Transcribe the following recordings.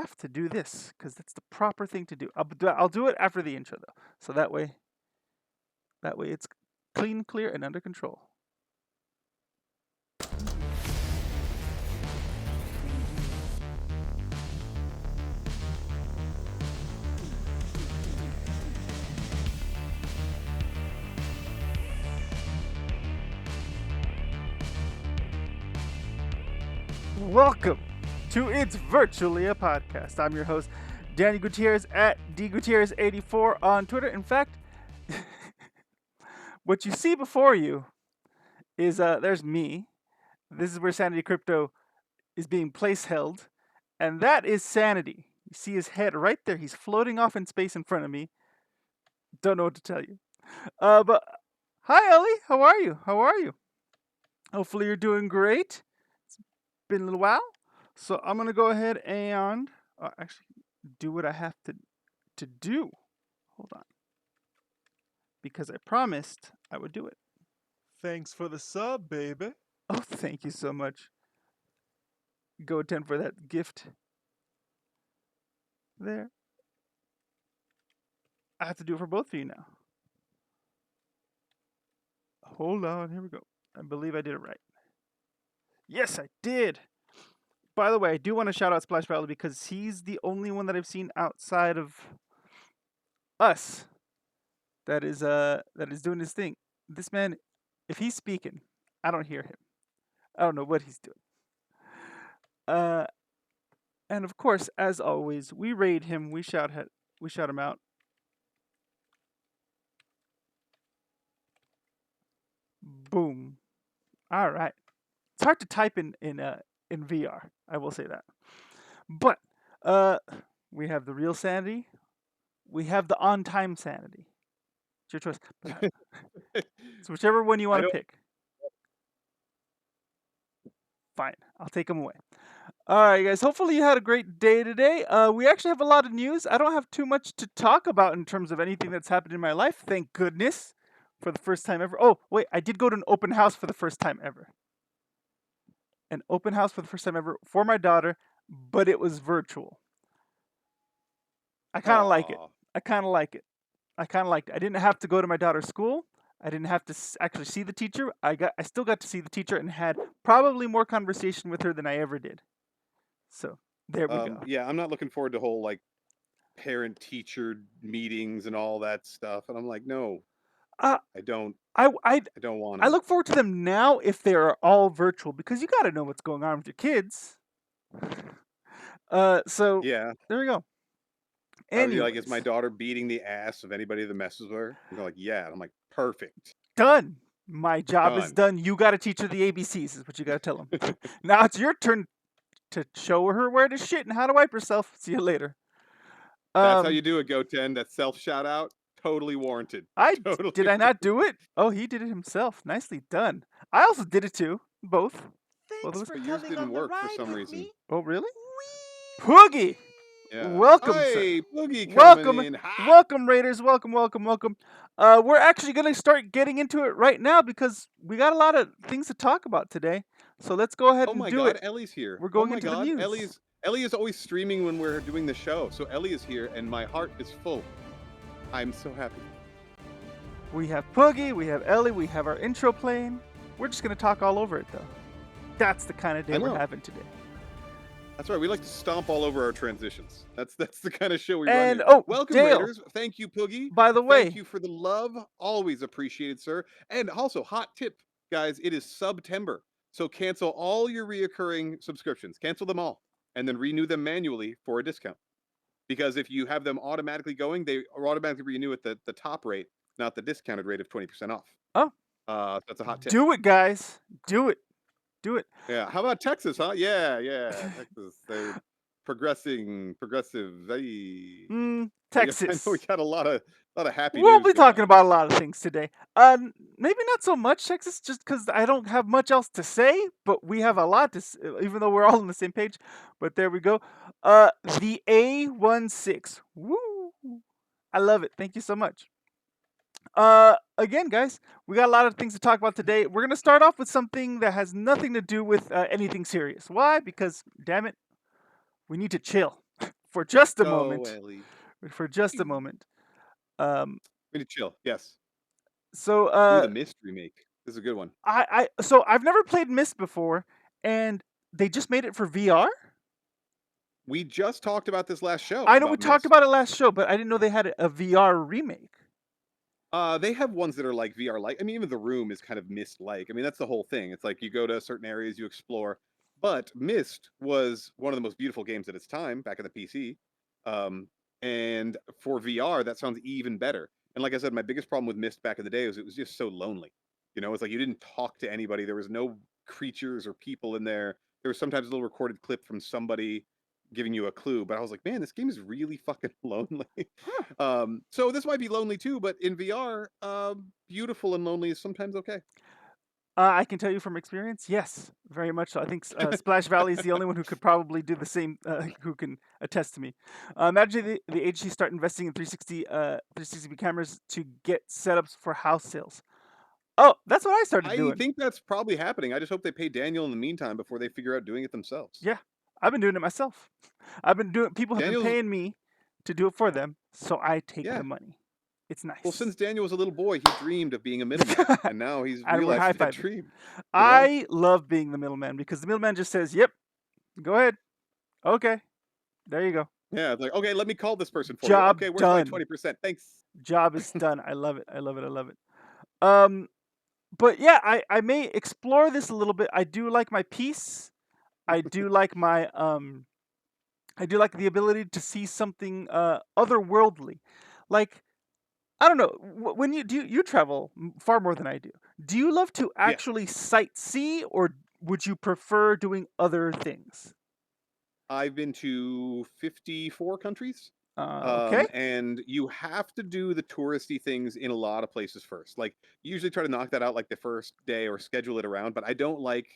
have to do this because that's the proper thing to do. I'll do it after the intro though, so that way it's clean, clear, and under control. Welcome to It's Virtually a Podcast. I'm your host, Danny Gutierrez at dgutierrez84 on Twitter. In fact, what you see before you is there's me. This is where Sanity Crypto is being place held, and that is Sanity. You see his head right there. He's floating off in space in front of me. Don't know what to tell you. But hi, Ellie. How are you? Hopefully you're doing great. It's been a little while. So I'm going to go ahead and actually do what I have to do. Hold on. Because I promised I would do it. Thanks for the sub, baby. Oh, thank you so much. Go attend for that gift. There. I have to do it for both of you now. Hold on. Here we go. I believe I did it right. Yes, I did. By the way, I do want to shout out Splash Valley because he's the only one that I've seen outside of us that is doing his thing. This man, if he's speaking, I don't hear him. I don't know what he's doing. And of course, as always, we raid him, we shout him out. Boom. All right. It's hard to type in VR. I will say that. But we have the real Sanity. We have the on-time Sanity. It's your choice. It's whichever one you want to pick. Fine. I'll take them away. All right, guys. Hopefully you had a great day today. We actually have a lot of news. I don't have too much to talk about in terms of anything that's happened in my life. Thank goodness. For the first time ever. Oh, wait. I did go to an open house for the first time ever. An open house for the first time ever for my daughter, but it was virtual. I kind of like it. I didn't have to go to my daughter's school. I didn't have to actually see the teacher. I still got to see the teacher and had probably more conversation with her than I ever did. So there we go. Yeah, I'm not looking forward to whole like parent-teacher meetings and all that stuff. And I'm like, no, I don't want to. I look forward to them now if they are all virtual because you got to know what's going on with your kids. So yeah, there we go. Anyways. Like, is my daughter beating the ass of anybody that messes with her? And they're like, yeah. And I'm like, perfect. Done. My job is done. You got to teach her the ABCs is what you got to tell them. Now it's your turn to show her where to shit and how to wipe herself. See you later. That's how you do it, Goten. That self shout out, totally warranted. Did I not do it? Oh, he did it himself. Nicely done. I also did it too. Both. Thanks for yours didn't work for some reason. Me. Oh, really? Poogie! Yeah. Welcome, hey, Poogie welcome, in. Welcome, Raiders. Welcome. We're actually going to start getting into it right now because we got a lot of things to talk about today. So let's go ahead and do it. Oh my God, Ellie's here. We're going into the news. Ellie is always streaming when we're doing the show. So Ellie is here and my heart is full. I'm so happy. We have Poogie, we have Ellie, we have our intro playing. We're just going to talk all over it, though. That's the kind of day we're having today. That's right. We like to stomp all over our transitions. That's the kind of show we run. And welcome, Dale. Raiders. Thank you, Poogie. By the way, thank you for the love. Always appreciated, sir. And also, hot tip, guys. It is September, so cancel all your reoccurring subscriptions. Cancel them all, and then renew them manually for a discount. Because if you have them automatically going, they automatically renew at the top rate, not the discounted rate of 20% off. Oh, that's a hot tip. Do it, guys. Do it. Yeah. How about Texas, huh? Yeah. Texas. They're progressive. Texas. I know we got a lot of happy We'll news be talking about a lot of things today. Maybe not so much Texas, just because I don't have much else to say, but we have a lot to say, even though we're all on the same page. But there we go. The A16. Woo! I love it. Thank you so much. Again, guys, we got a lot of things to talk about today. We're going to start off with something that has nothing to do with anything serious. Why? Because, damn it, we need to chill. for just a Go, moment. Ellie. For just a moment. Um, We need to chill. Yes. so Ooh, the Myst remake. This is a good one. so I've never played Myst before, and they just made it for VR. We just talked about this last show I know we about talked Myst. about it last show, but I didn't know they had a VR remake. They have ones that are like VR like. I mean, even the room is kind of Myst like. I mean, that's the whole thing. It's like you go to certain areas, you explore. But Myst was one of the most beautiful games at its time back in the PC. Um, and for VR, that sounds even better. And like I said, my biggest problem with Myst back in the day was it was just so lonely. You know, it's like you didn't talk to anybody. There was no creatures or people in there. There was sometimes a little recorded clip from somebody giving you a clue, but I was like, man, this game is really fucking lonely. Huh. So this might be lonely too, but in VR, beautiful and lonely is sometimes okay. I can tell you from experience, yes, very much so. I think Splash Valley is the only one who could probably do the same, who can attest to me. Imagine the agency start investing in 360 cameras to get setups for house sales. Oh, that's what I started I doing. think that's probably happening. I just hope they pay Daniel in the meantime before they figure out doing it themselves. Yeah, I've been doing it myself. People have been Daniel's paying me to do it for them, so I take the yeah. money. It's Well, nice. since Daniel was a little boy, he dreamed of being a middleman, and now he's And we're high realized that fiving. dream. You know? I love being the middleman because the middleman just says, "Yep, go ahead. Okay, there you go. Yeah, it's like okay, let me call this person for you. Job Okay, where's my done. 20%? Thanks. Job is done." I love it. I love it. I love it. Um, but yeah, I may explore this a little bit. I do like my peace. I do like my I do like the ability to see something otherworldly. Like, I don't know, when you travel far more than I do. Do you love to Yeah, actually sightsee, or would you prefer doing other things? I've been to 54 countries. Okay. And you have to do the touristy things in a lot of places first. Like you usually try to knock that out like the first day or schedule it around, but I don't like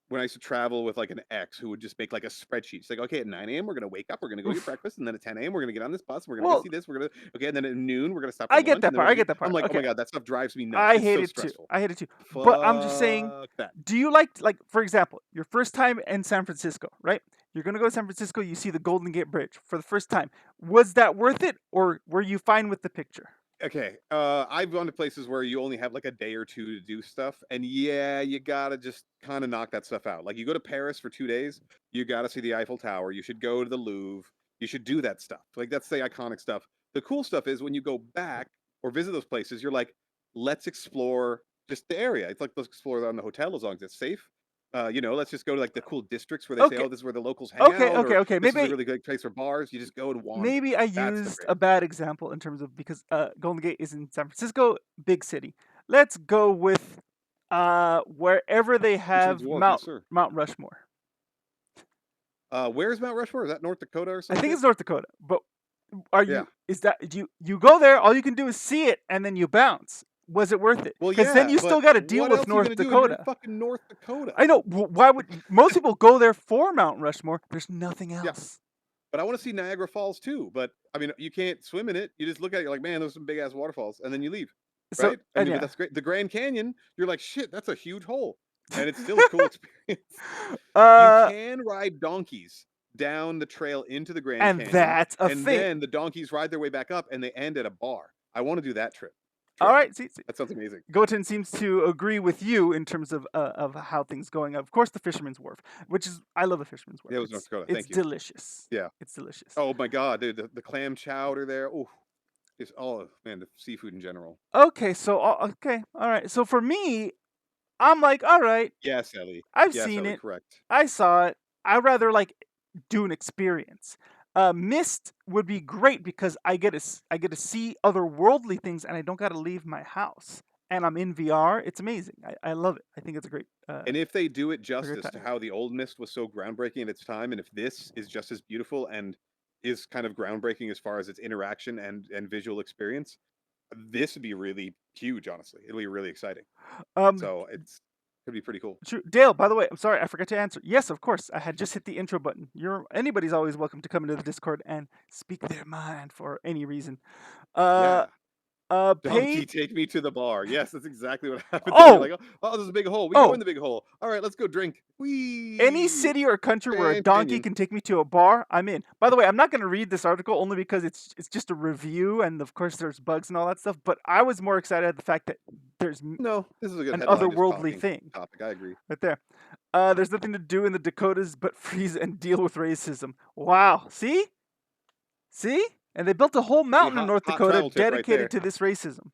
when I used to travel with like an ex who would just make like a spreadsheet. It's like, okay, at 9 a.m. we're gonna wake up, we're gonna go eat Oof. breakfast, and then at 10 a.m. we're gonna get on this bus, we're gonna go Well, see this, we're gonna okay, and then at noon we're gonna stop for I get lunch, that and then part. we're I gonna get that I'm part. like, oh Okay. my god, that stuff drives me nuts. I It's hate so it too. stressful. I hate it too. But I'm just saying, Fuck that. do you like for example, your first time in San Francisco, right? You're gonna go to San Francisco, you see the Golden Gate Bridge for the first time. Was that worth it, or were you fine with the picture? Okay, I've gone to places where you only have like a day or two to do stuff, and yeah, you gotta just kind of knock that stuff out. Like you go to Paris for 2 days, you gotta see the Eiffel Tower. You should go to the Louvre. You should do that stuff. Like that's the iconic stuff. The cool stuff is when you go back or visit those places, you're like, let's explore just the area. It's like let's explore on the hotel as long as it's safe. Let's just go to like the cool districts where they say, Okay. oh, this is where the locals hang Okay, out, okay, or okay. this is a Maybe really good place for bars. You just go and wander. maybe I That's the used great. a bad example in terms of because Golden Gate is in San Francisco, big city. Let's go with wherever they Fisherman's have Wharf, yes, sir. Mount Rushmore. Where's Mount Rushmore? Is that North Dakota or I some think shit? it's North Dakota. But are Yeah. you is that you go there, all you can do is see it and then you bounce. Was it worth it? Well, Cuz then yeah, you still but got to deal what with else are you North gonna do when you're in Dakota. fucking North Dakota? I know. Why would most people go there for Mount Rushmore? There's nothing Yeah, else. but I want to see Niagara Falls too. But I mean, you can't swim in it. You just look at it, you're like, man, those are some big ass waterfalls, and then you leave, So right? I and mean, but yeah. that's great. The Grand Canyon, you're like, shit, that's a huge hole, and it's still a cool experience. You uh can ride donkeys down the trail into the Grand and Canyon, that's a and thing. then the donkeys ride their way back up, and they end at a bar. I want to do that trip. All Trip. right, see, That sounds amazing. Goten seems to agree with you in terms of how things going. Of course, the Fisherman's Wharf, which is I love the Fisherman's Wharf. Yeah, it was North Dakota. It's Thank you. delicious. Yeah. It's delicious. Oh my god, dude, the clam chowder there. Oh, just oh man, the seafood in general. Okay, so okay, all right. So for me, I'm like, all right, Yes, Ellie. I've Yes, seen Ellie, it. correct. I saw it. I rather like do an experience. Myst would be great because I get to see otherworldly things, and I don't got to leave my house. And I'm in VR. It's amazing. I love it. I think it's And if they do it a great justice to time. how the old Mist was so groundbreaking at its time, and if this is just as beautiful and is kind of groundbreaking as far as its interaction and visual experience, this would be really huge, honestly. It'll be really exciting. Um, So it's could be pretty cool. Dale, by the way, I'm sorry, I forgot to answer. Yes, of course. I had just hit the intro button. Anybody's always welcome to come into the Discord and speak their mind for any reason. Uh, Yeah. Donkey, Paid. take me to the bar. Yes, that's exactly what happens. You're Oh, like, oh, there's a big hole. We go oh. in the big hole. All right, let's go drink. Any Whee! city or country where a Grand donkey Canyon. can take me to a bar, I'm in. By the way, I'm not going to read this article only because it's just a review, and of course there's bugs and all that stuff. But I was more excited at the fact that there's No, this is a good an headline. Just otherworldly talking thing topic. I agree. right there. There's nothing to do in the Dakotas but freeze and deal with racism. Wow. See? See? And they built a whole See, mountain in North hot Dakota travel tip right dedicated there. to this racism.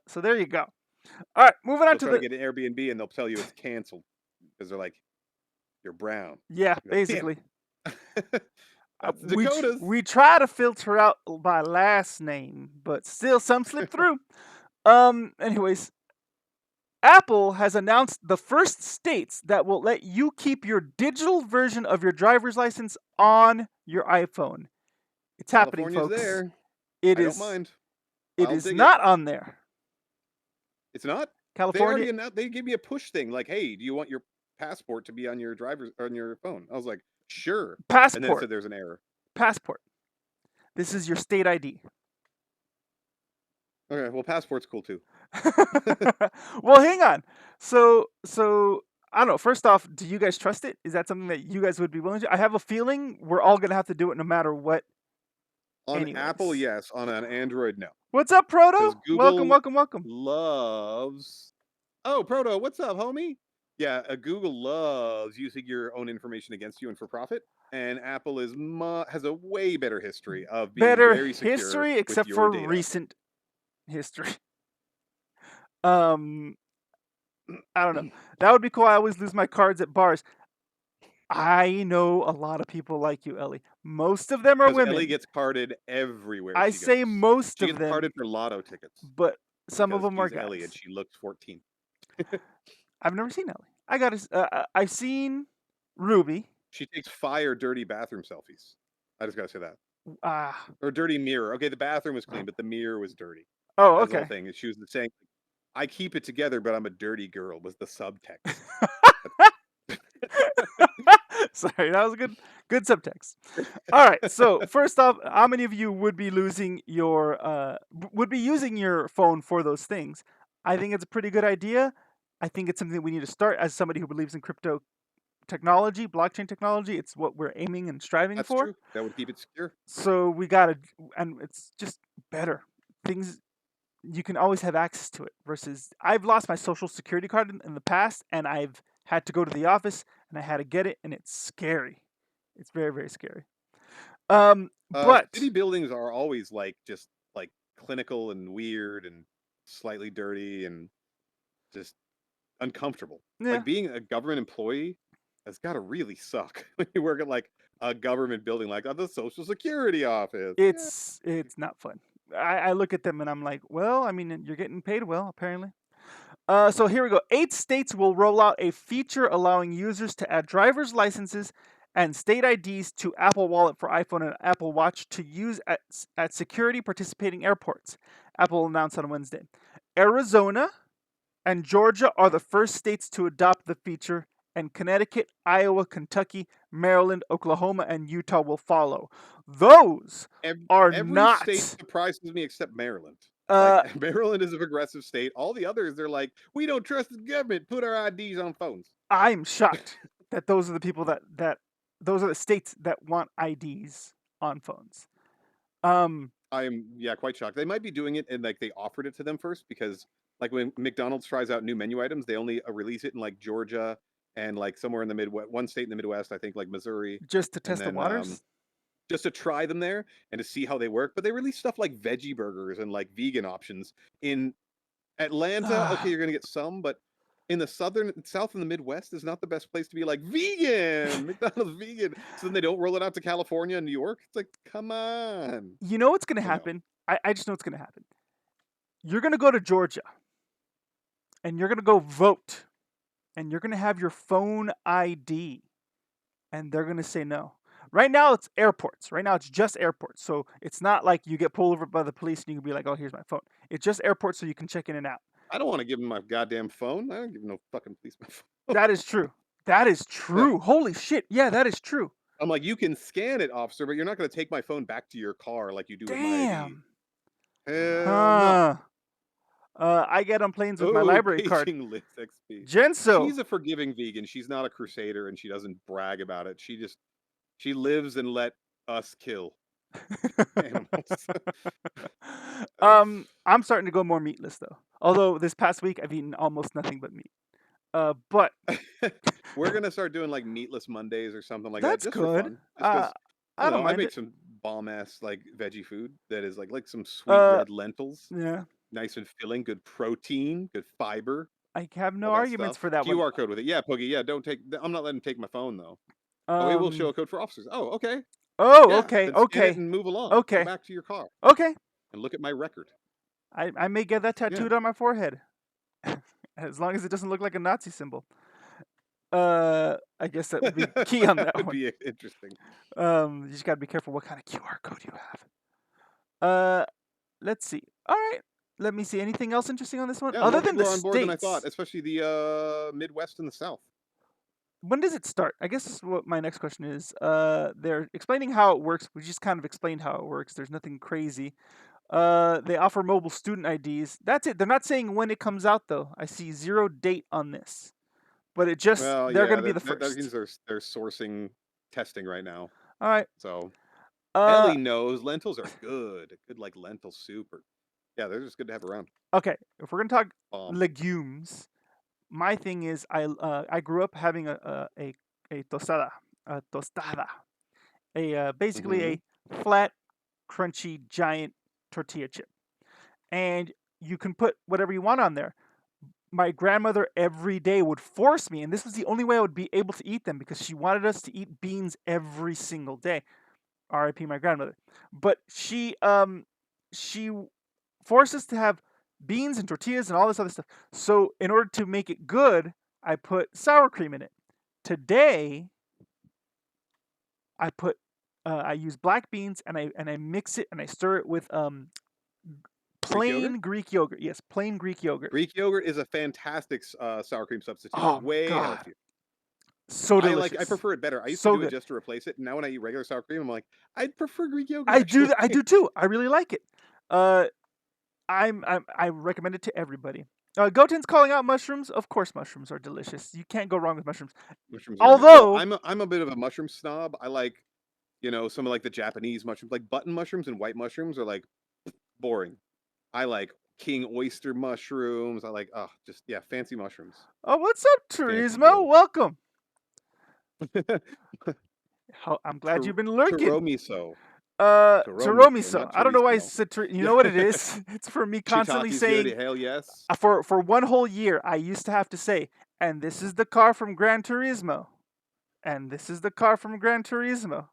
So there you go. All right, moving on They'll to try to the get an Airbnb and they'll tell you it's canceled because they're like, you're brown. yeah, You're like, damn basically. it. That's the We Dakotas. we try to filter out by last name, but still some slip through. Anyways, Apple has announced the first states that will let you keep your digital version of your driver's license on your iPhone. It's happening, California's folks. there. It I don't is. mind. It I'll is dig it. not on there. It's not? They California already announced, they gave me a push thing like, hey, do you want your passport to be on your phone? I was like, sure. And then it passport. said there's an error. Passport. This is your state ID. Okay, well, passport's cool too. Well, hang on. So I don't know. First off, do you guys trust it? Is that something that you guys would be willing to? I have a feeling we're all gonna have to do it no matter what. On Apple, Anyways. yes. On an Android, no. What's up, Because Proto? Welcome, Google welcome, welcome. loves. Oh, Proto, what's up, homie? Yeah, Google loves using your own information against you and for profit. And Apple has a way better history of being Better very secure history, with except your for data. recent history. I don't know. That would be cool. I always lose my cards at bars. I know a lot of people like you, Ellie. Most of them are Because Ellie women. gets carded everywhere I she say goes. most She of gets them, carded for lotto tickets but some of because them are she's Ellie and guys. she looks 14. I've never seen Ellie. I got to. I've seen Ruby. She takes fire dirty bathroom selfies. I just gotta say that. Ah. Or dirty mirror. Okay, the bathroom was clean, but the mirror was dirty. Oh, That's the whole okay. thing. And she was saying, I keep it together, but I'm a dirty girl, was the subtext. Sorry, that was a good subtext. All right. So first off, how many of you would be losing your would be using your phone for those things? I think it's a pretty good idea. I think it's something that we need to start as somebody who believes in crypto technology, blockchain technology. It's what we're aiming and striving That's for. true. That would keep it secure. So we gotta, and it's just better. Things you can always have access to it versus I've lost my social security card in the past and I've had to go to the office and I had to get it and it's scary. It's very, very scary. But City buildings are always like just like clinical and weird and slightly dirty and just uncomfortable. yeah, Like being a government employee has got to really suck when you work at like a government building like the Social Security office. Yeah. it's not fun. I look at them and I'm like, well, I mean, you're getting paid well, apparently. So here we go. 8 states will roll out a feature allowing users to add driver's licenses and state IDs to Apple Wallet for iPhone and Apple Watch to use at security participating airports. Apple announced on Wednesday. Arizona and Georgia are the first states to adopt the feature, and Connecticut, Iowa, Kentucky, Maryland, Oklahoma, and Utah will follow. Those are Every state not. surprises me except Maryland. Uh, Like Maryland is a progressive state. All the others, they're like, we don't trust the government. Put our IDs on phones. I'm shocked that those are the people that those are the states that want IDs on phones. I am quite shocked. They might be doing it and like they offered it to them first because like when McDonald's tries out new menu items, they only release it in like Georgia and like somewhere in the Midwest, one state in the Midwest, I think like Missouri, just to and test the then waters. just to try them there and to see how they work. But they release stuff like veggie burgers and like vegan options in Atlanta. Okay, you're gonna get some, but in the south and the Midwest is not the best place to be like vegan. McDonald's vegan. So then they don't roll it out to California and New York. It's like, come on. You know what's going to So no. happen? I just know what's going to happen. You're going to go to Georgia and you're going to go vote and you're going to have your phone ID and they're going to say no. Right now it's airports. Right now it's just airports. So it's not like you get pulled over by the police and you can be like, oh, here's my phone. It's just airports so you can check in and out. I don't want to give him my goddamn phone. I don't give no fucking police my phone. That is true. That is true. Holy shit. Yeah, that is true. I'm like, you can scan it, officer, but you're not going to take my phone back to your car like you do with my ID. Damn. Hell no. Huh. I get on planes with my Oh, library card. paging Liz XP. Genso. She's a forgiving vegan. She's not a crusader, and she doesn't brag about it. She lives and let us kill animals. I'm starting to go more meatless though. Although this past week I've eaten almost nothing but meat. But We're gonna start doing like meatless Mondays or something like that, that's just for good. fun. Just because I I don't don't know, I mind make it. some bomb ass like veggie food that is like some sweet Uh, red lentils, yeah. nice and filling, good protein, good fiber, I have no all that arguments stuff. for that one. QR code with it. Yeah, Poogie. Yeah, don't take. I'm not letting him take my phone though. Oh, it will show Um. a code for officers. Oh, okay. Oh, Yeah, okay, then scan it okay, and move along. Go okay, back to your car okay. and look at my record. I may get that Yeah. tattooed on my forehead, as long as it doesn't look like a Nazi symbol. I guess that would be key on That that would one. be interesting. You just gotta be careful what kind of QR code you have. Uh, let's see. All right, let me see. Anything else interesting on this one Yeah, other more than people the are on board than I thought, states? especially the Midwest and the South. When does it start? I guess that's what my next question is. They're explaining how it works. We just kind of explained how it works. There's nothing crazy. They offer mobile student IDs. That's it. They're not saying when it comes out though. I see zero date on this, but it just Well, they're yeah, gonna be the that means first. they're sourcing testing right now. All right. So Uh, Ellie knows lentils are good. Good like lentil soup or yeah, they're just good to have around. okay. If we're gonna talk Bomb. legumes, my thing is I grew up having a tostada, basically Mm-hmm. a flat, crunchy, giant tortilla chip, and you can put whatever you want on there. My grandmother every day would force me, and this was the only way I would be able to eat them because she wanted us to eat beans every single day. R.I.P. my grandmother. But she forced us to have beans and tortillas and all this other stuff. So in order to make it good, I put sour cream in it. Today, I use black beans and I mix it and I stir it with Greek yogurt? plain Greek yogurt. Yes, plain Greek yogurt. Greek yogurt is a fantastic sour cream substitute. Oh my Way god, healthier. so I delicious, prefer it better. I used to so do it good. just to replace it. And now when I eat regular sour cream, I'm like, I'd prefer Greek yogurt I do. actually. I do too. I really like it. Uh, I recommend it to everybody. Goten's calling out mushrooms. Of course, mushrooms are delicious. You can't go wrong with mushrooms. Mushrooms are amazing. Well, Although, I'm a bit of a mushroom snob. I like, some of like the Japanese mushrooms, like button mushrooms and white mushrooms are like boring. I like king oyster mushrooms. I like just yeah, fancy mushrooms. oh, what's up, Fancy Turismo? boy. Welcome. I'm glad you've been lurking. Tiromiso. Tiromiso, Tiromiso. not I don't know why I chorizo. said. You Yeah. know what it is? It's for me constantly Shiitake's good. saying Hell yes. for one whole year. I used to have to say, and this is the car from Gran Turismo, and this is the car from Gran Turismo.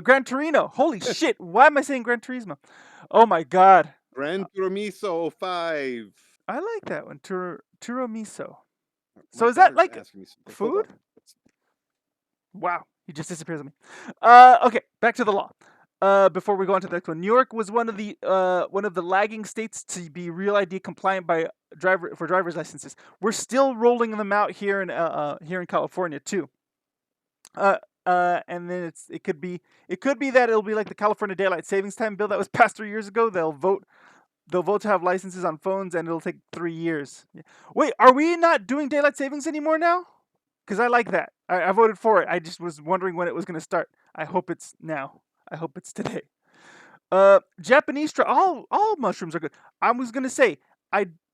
Gran Torino. Holy shit! Why am I saying Gran Turismo? Oh my god. Gran Tiromiso 5. I like that one. Tiromiso. So My is that daughter's like asking me something. Hold food? on. Wow, he just disappears on me. Okay, back to the law. Before we go on to the next one, New York was one of the lagging states to be Real ID compliant by driver's licenses. We're still rolling them out here in California too. And then it could be that it'll be like the California Daylight Savings Time bill that was passed 3 years ago. They'll vote to have licenses on phones, and it'll take 3 years. Yeah. Wait, are we not doing daylight savings anymore now? Because I like that. I voted for it. I just was wondering when it was going to start. I hope it's now. I hope it's today. Japanese all mushrooms are good. I was going to say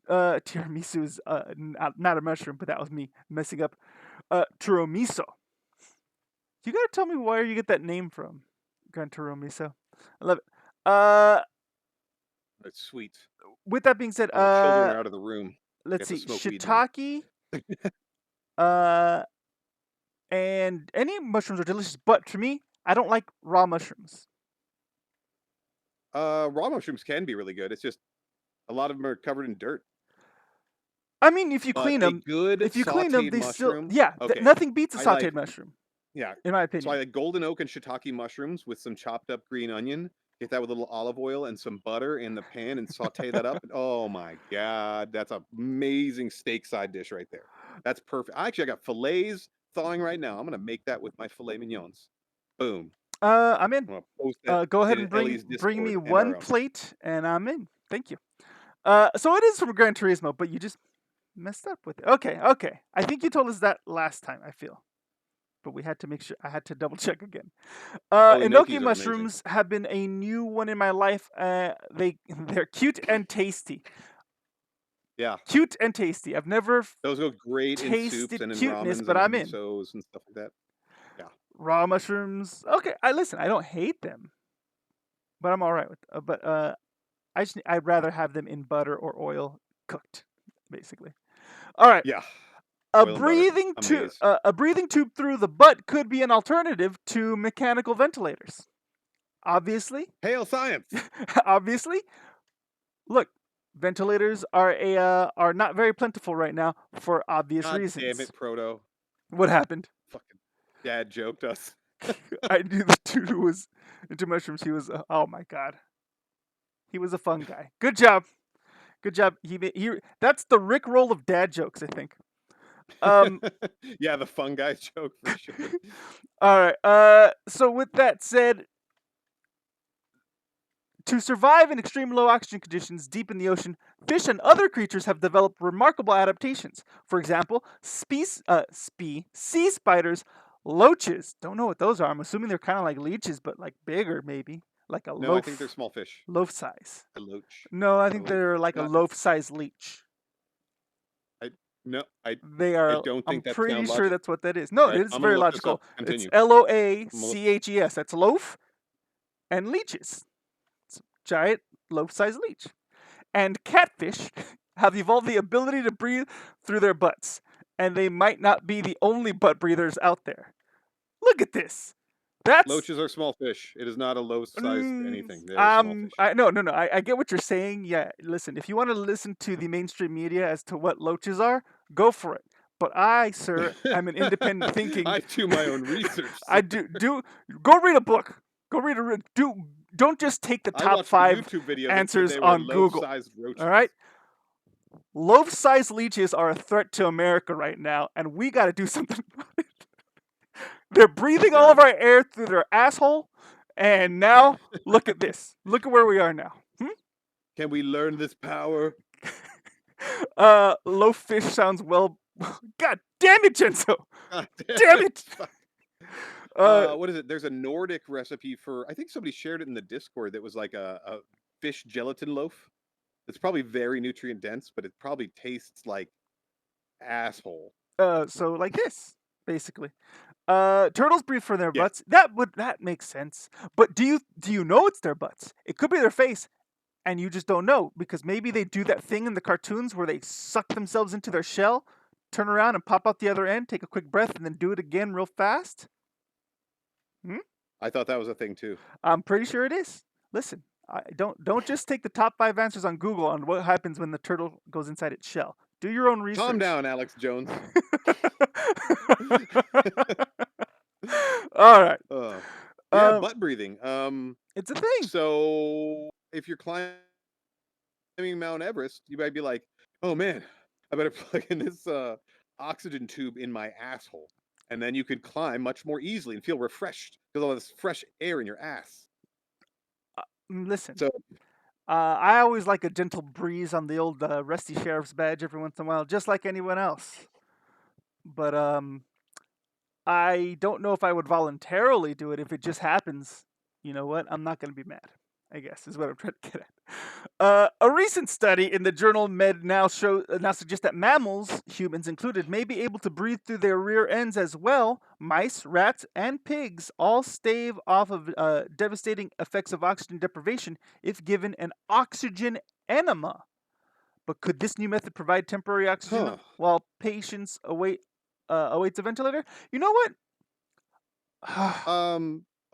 tiramisu is not a mushroom, but that was me messing up. Tiramisu. You gotta tell me where you get that name from, Gran Tiramisu. I love it. It's sweet. With that being said, All the children are out of the room. You let's have to see, smoke weed now. shiitake, uh, and any mushrooms are delicious. But to me, I don't like raw mushrooms. Raw mushrooms can be really good. It's just a lot of them are covered in dirt. I mean, if you But clean a them, good sauteed they still mushroom. yeah. Okay. Nothing beats a I sautéed like mushroom, yeah. in my So I opinion. like golden oak and shiitake mushrooms with some chopped up green onion. Get that with a little olive oil and some butter in the pan and saute that up. Oh my god, that's an amazing steak side dish right there. That's perfect. I got fillets thawing right now. I'm gonna make that with my filet mignons. Boom. I'm in. I'm gonna post that Go ahead in and Ellie's bring me Discord and one our own. plate, and I'm in. Thank you. So it is from Gran Turismo, but you just messed up with it. Okay, okay. I think you told us that last time. I feel, but we had to make sure. I had to double check again. Oh, Enoki gnocchis are amazing. mushrooms have been a new one in my life. They're cute and tasty. Yeah, Cute and tasty. I've never those go great in soups tasted and in cuteness, ramens but and I'm in. misos and stuff like that. Yeah. Raw mushrooms. Okay, I listen. I don't hate them, but I'm all right with. I'd rather have them in butter or oil cooked, basically. All right. Yeah. A Oil and butter. breathing tube, Amaze. a breathing tube through the butt could be an alternative to mechanical ventilators. Obviously, Hail science! obviously. Look, ventilators are not very plentiful right now for obvious God damn reasons. it, Proto. What happened? Fucking dad joked us. I knew the dude who was into mushrooms. He was oh my god, he was a fun guy. Good job, good job. He that's the Rick roll of dad jokes, I think. Um, Yeah, the fun guy joke for sure. all right. So with that said, to survive in extreme low oxygen conditions deep in the ocean, fish and other creatures have developed remarkable adaptations. For example, sea spiders, loaches. Don't know what those are. I'm assuming they're kind of like leeches, but like bigger, maybe like a No, I think they're loaf, small fish. loaf size. A loach. No, I A think loaf. they're like a Not loaf-sized leech. I no, I They I are. don't I'm think that's pretty sound sure logic. that's what that is. No, it Right? is I'm gonna very look this logical. up. It's Continue. I'm gonna look LOACHES. That's loaf and leeches. It's a giant loaf-sized leech. And catfish have evolved the ability to breathe through their butts, and they might not be the only butt breathers out there. Look at this. That's Loaches are small fish. It is not a loaf-sized anything. They are small fish. I get what you're saying. Yeah, listen, if you want to listen to the mainstream media as to what loaches are, go for it. But I, sir, am an independent thinking. I do my own research, I sir. do go read a book. Go read a do. Don't just take the I top watched a 5 YouTube video that said answers they were on Google. loaf-sized All roaches. right. Loaf-sized leeches are a threat to America right now, and we got to do something about it. They're breathing all of God. our air through their asshole, and now look at this. Look at where we are now. Can we learn this power? Loaf fish sounds well. God damn it, Jenso! God Damn it! Fuck. Uh, What is it? There's a Nordic recipe for. I think somebody shared it in the Discord. That was like a fish gelatin loaf. It's probably very nutrient dense, but it probably tastes like asshole. so like this, basically. Turtles breathe from their Yeah. butts. That makes sense. But do you know it's their butts? It could be their face, and you just don't know because maybe they do that thing in the cartoons where they suck themselves into their shell, turn around and pop out the other end, take a quick breath, and then do it again real fast. I thought that was a thing too. I'm pretty sure it is. Listen, don't just take the top 5 answers on Google on what happens when the turtle goes inside its shell. Do your own research. Calm down, Alex Jones. All right. Yeah, butt breathing. It's a thing. So if you're climbing Mount Everest, you might be like, "Oh man, I better plug in this oxygen tube in my asshole," and then you could climb much more easily and feel refreshed because all this fresh air in your ass. Listen, So I always like a gentle breeze on the old rusty sheriff's badge every once in a while, just like anyone else. But I don't know if I would voluntarily do it if it just happens. You know what? I'm not going to be mad, I guess, is what I'm trying to get at. A recent study in the journal Med now suggests that mammals, humans included, may be able to breathe through their rear ends as well. Mice, rats, and pigs all stave off of devastating effects of oxygen deprivation if given an oxygen enema. But could this new method provide temporary oxygen while patients awaits a ventilator? You know what?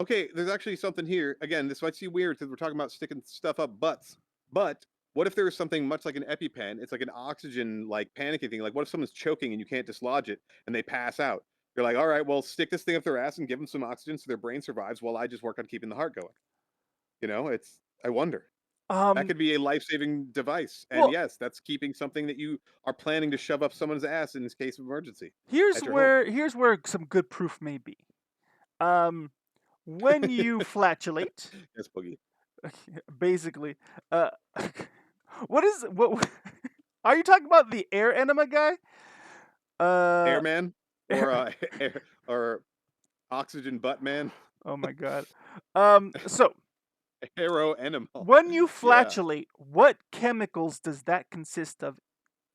okay, there's actually something here. Again, this might seem weird because we're talking about sticking stuff up butts, but what if there was something much like an EpiPen? It's like an oxygen like panicking thing. Like what if someone's choking and you can't dislodge it and they pass out? You're like, all right, well, stick this thing up their ass and give them some oxygen so their brain survives while I just work on keeping the heart going. You know, I wonder. That could be a life-saving device. And well, yes, that's keeping something that you are planning to shove up someone's ass in this case of emergency. here's at your home. where some good proof may be. Um, when you flatulate, Yes, Boogie. basically, uh, what? Are you talking about the air enema guy? Uh, Airman or air, or oxygen butt man. oh my god. So Aero animal. when you Yeah. flatulate, what chemicals does that consist of?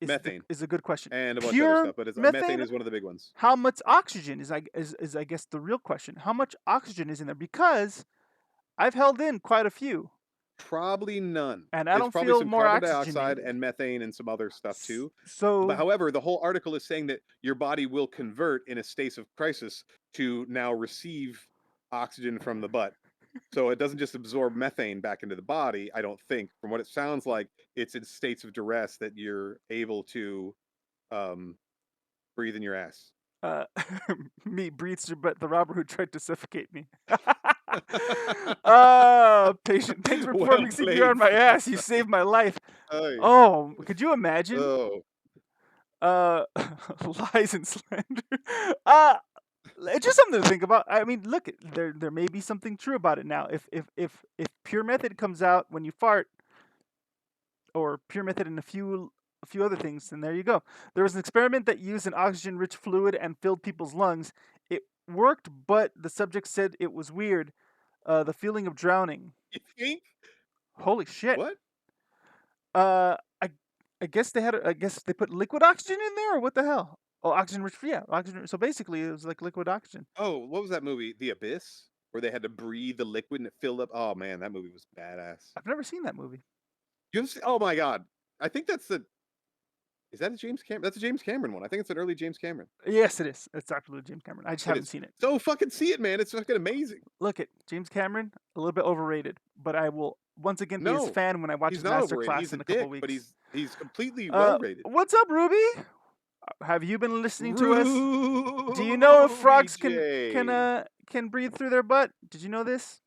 Methane Is a good question. and a bunch of other Pure stuff, but it's methane methane. is one of the big ones. How much oxygen is I guess the real question. How much oxygen is in there? Because I've held in quite a few, Probably none. and I There's don't probably feel some more carbon dioxide oxygenated. and methane and some other stuff too. But So however, the whole article is saying that your body will convert in a state of crisis to now receive oxygen from the butt. So it doesn't just absorb methane back into the body, I don't think. From what it sounds like, it's in states of duress that you're able to um, breathe in your ass. uh, me breathes through, but the robber who tried to suffocate me. Patient, thanks for Well performing CPR played. on my ass. You saved my life. Ay. Oh, could you imagine? Oh, Uh, lies and slander. Uh, it's just something to think about. I mean, look, there may be something true about it now. If pure method comes out when you fart, or pure method and a few other things, then there you go. There was an experiment that used an oxygen-rich fluid and filled people's lungs. It worked, but the subject said it was weird. The feeling of drowning. you think? Holy shit. What? Uh, I I guess I guess they put liquid oxygen in there, or what the hell? Oh, oxygen rich. Yeah, oxygen. So basically, it was like liquid oxygen. Oh, what was that movie? The Abyss? Where they had to breathe the liquid and it filled up. Oh man, that movie was badass. I've never seen that movie. Oh my god. I think that's the is that a James Cameron? That's a James Cameron one. I think it's an early James Cameron. Yes, it is. It's absolutely James Cameron. I just It haven't is. seen it. So fucking see it, man. It's fucking amazing. Look at James Cameron, a little bit overrated, but I will once again be his No, fan when I watch he's his not master overrated. class He's a in a couple dick, but weeks. he's completely well rated. What's up, Ruby? Have you been listening to us? Do you know if Ruby frogs J. can breathe through their butt? Did you know this?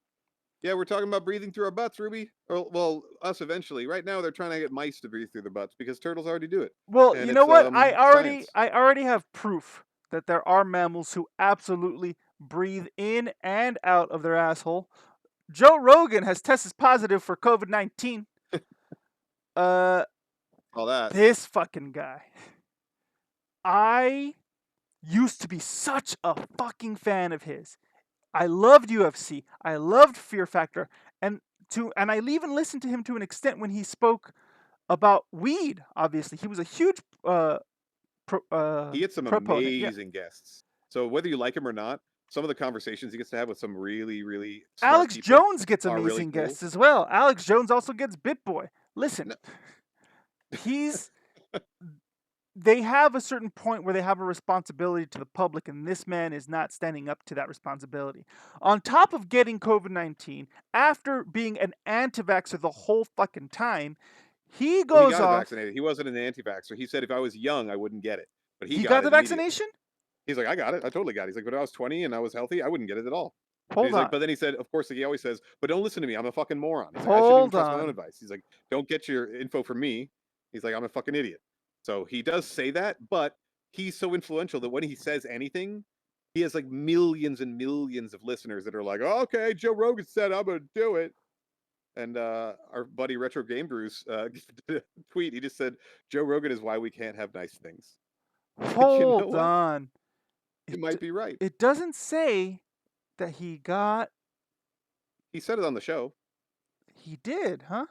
Yeah, we're talking about breathing through our butts, Ruby. Or well, us eventually. Right now, they're trying to get mice to breathe through their butts because turtles already do it, Well, and you know it's what? science. I already have proof that there are mammals who absolutely breathe in and out of their asshole. Joe Rogan has tested positive for COVID-19. Uh, All that. this fucking guy. I used to be such a fucking fan of his. I loved UFC. I loved Fear Factor, and I even listened to him to an extent when he spoke about weed. Obviously, he was a huge He had some proponent. Yeah, amazing guests. So whether you like him or not, some of the conversations he gets to have with some really, really smart Alex people Jones gets are really amazing cool. guests as well. Alex Jones also gets BitBoy. Listen, No, he's they have a certain point where they have a responsibility to the public, and this man is not standing up to that responsibility. On top of getting COVID-19, after being an anti vaxxer the whole fucking time, he well, he goes got it off. vaccinated. He wasn't an anti-vaxxer. He said if I was young, I wouldn't get it, but he He got got the it immediately. vaccination? He's like, I got it. I totally got it. He's like, but I was 20 and I was healthy. I wouldn't get it at all. And Hold he's like, on. but then he said, of course, like he always says, but don't listen to me. I'm a fucking moron. He's like, I shouldn't even Hold trust my own on. advice. He's like, don't get your info from me. He's like, I'm a fucking idiot. So he does say that, but he's so influential that when he says anything, he has like millions and millions of listeners that are like, oh, okay, Joe Rogan said I'm gonna do it. And our buddy Retro Game Brews tweet, he just said, Joe Rogan is why we can't have nice things. It's like, you know Hold what? on. You It might be right. it doesn't say that he got. He said it on the show. He did, huh?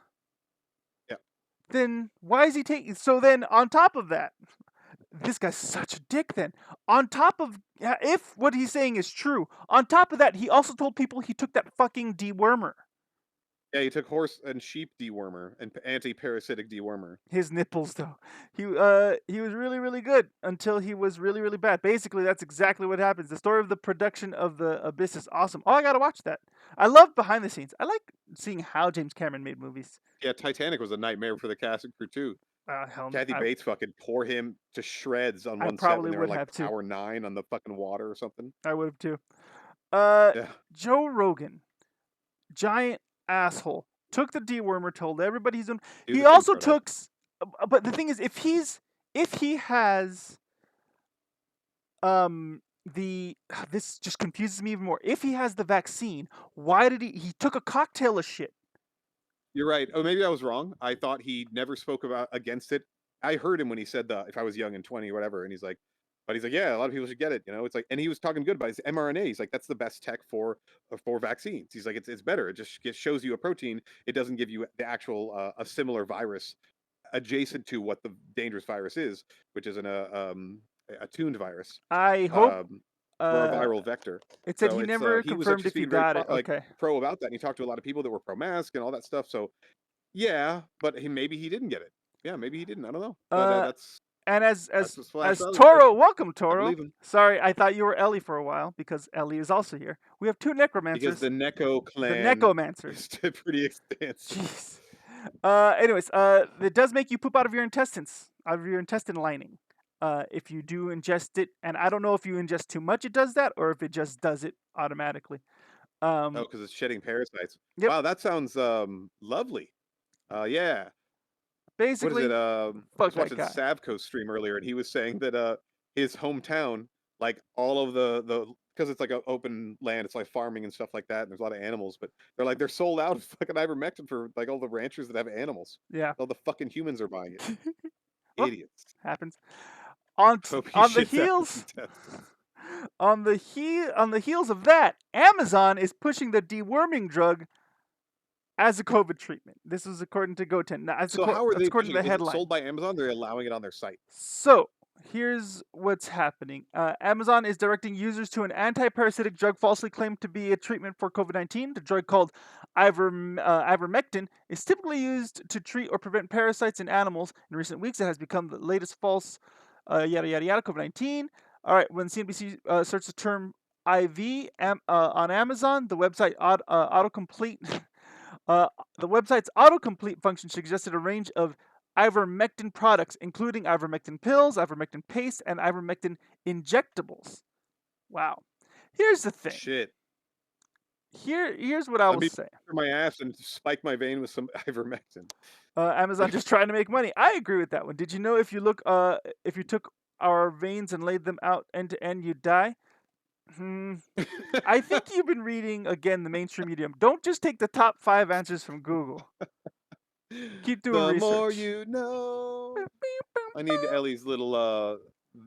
Yeah. Then why is he taking? So then, on top of that, this guy's such a dick. Then, on top of if what he's saying is true, on top of that, he also told people he took that fucking dewormer. Yeah, he took horse and sheep dewormer and anti-parasitic dewormer. His nipples, though, he was really good until he was really bad. Basically, that's exactly what happens. The story of the production of the Abyss is awesome. Oh, I gotta watch that. I love behind the scenes. I like seeing how James Cameron made movies. Yeah, Titanic was a nightmare for the cast and crew too. Hell, Kathy Bates fucking tore him to shreds on I one set probably when they were would on like have too. Power 9 on the fucking water or something. I would have too. Yeah. Joe Rogan, giant asshole, took the dewormer, told everybody he's doing. He was He a kid also proto. took, but the thing is, if he has this just confuses me even more. If he has the vaccine, why did he took a cocktail of shit? You're right. Oh, maybe I was wrong. I thought he never spoke about against it. I heard him when he said if I was young and 20 or whatever, and he's like, yeah, a lot of people should get it. It's like, and he was talking good about his mRNA. He's like, that's the best tech for vaccines. He's like, it's better. It just shows you a protein. It doesn't give you the actual a similar virus adjacent to what the dangerous virus is, which is a tuned virus. I hope Um, or a uh, viral vector. it said So he it's never he was confirmed actually if you speaking very got it. Okay. pro about that, and he talked to a lot of people that were pro mask and all that stuff. So yeah, but maybe he didn't get it. Yeah, maybe he didn't. I don't know. But Uh, and that's what Flash as Valley said. Toro, welcome I Toro. believe him Sorry, I thought you were Ellie for a while because Ellie is also here. We have two because necromancers, the Neko the clan necromancers. is pretty expansive. Jeez. Anyways, it does make you poop out of your intestines, out of your intestine lining. If you do ingest it, and I don't know if you ingest too much, it does that, or if it just does it automatically. Oh, because it's shedding parasites. Yep. Wow, that sounds lovely. Yeah. What is Basically, it? I fuck was that watching guy. Savco's stream earlier, and he was saying that his hometown, like all of the because it's like an open land, it's like farming and stuff like that, and there's a lot of animals, but they're sold out of fucking ivermectin for like all the ranchers that have animals. Yeah. All the fucking humans are buying it. Well, Idiots. happens. Hope he On the shits out his heels intestines. on the heels of that, Amazon is pushing the deworming drug as a COVID treatment. This is according to GoTen. So how are That's they according pushing to the it? Is it headline. sold by Amazon? They're allowing it on their site. So here's what's happening. Amazon is directing users to an anti-parasitic drug falsely claimed to be a treatment for COVID-19. The drug called ivermectin is typically used to treat or prevent parasites in animals. In recent weeks, it has become the latest false yada yada yada COVID-19. All right, when CNBC searched the term IV on Amazon, the website autocomplete. Uh, the website's autocomplete function suggested a range of ivermectin products, including ivermectin pills, ivermectin paste, and ivermectin injectables. Wow. Here's the thing. Shit. Here's what I Let will me say. my ass and spike my vein with some ivermectin. Amazon just trying to make money. I agree with that one. Did you know if you took our veins and laid them out end to end, you'd die? I think you've been reading again the mainstream medium. Don't just take the top 5 answers from Google. Keep doing The research. more you know. I need Ellie's little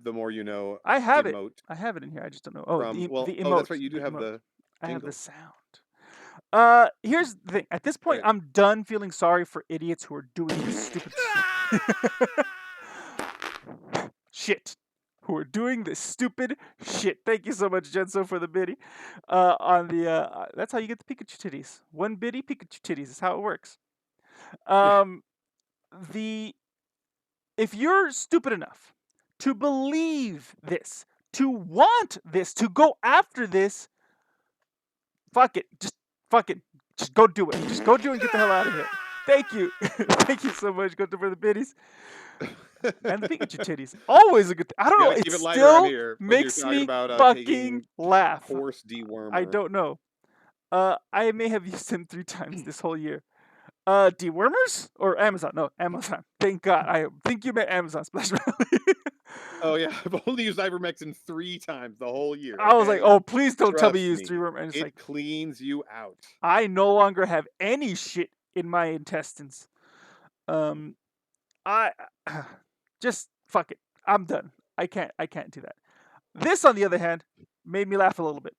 the more you know I have it. emote. I have it in here. I just don't know. Oh, the emote. Oh, that's right. You do The have emote. the I have the jingle. sound. Here's the thing. At this point, Great. I'm done feeling sorry for idiots who are doing this stupid shit. Who are doing this stupid shit. Thank you so much, Jenso, for the biddy. That's how you get the Pikachu titties. One biddy, Pikachu titties is how it works. Um, the if you're stupid enough to believe this, to want this, to go after this, fuck it. Just fuck it. Just go do it. Just go do it and get the hell out of here. Thank you. Thank you so much. Go for the biddies. And the Pikachu titties. Always a good thing. I don't know. Gotta It keep it lighter on still here when you're makes talking me about fucking taking laugh. horse dewormer. I don't know. I may have used him 3 times this whole year. Dewormers? Or Amazon? No, Amazon. Thank God. I think you meant Amazon Splash Valley. Oh yeah, I've only used ivermectin 3 times the whole year. I was like, okay? oh, please don't tell me Trust you use me, 3 worm. And it's it like, cleans you out. I no longer have any shit in my intestines. I just fuck it. I'm done. I can't do that. This, on the other hand, made me laugh a little bit.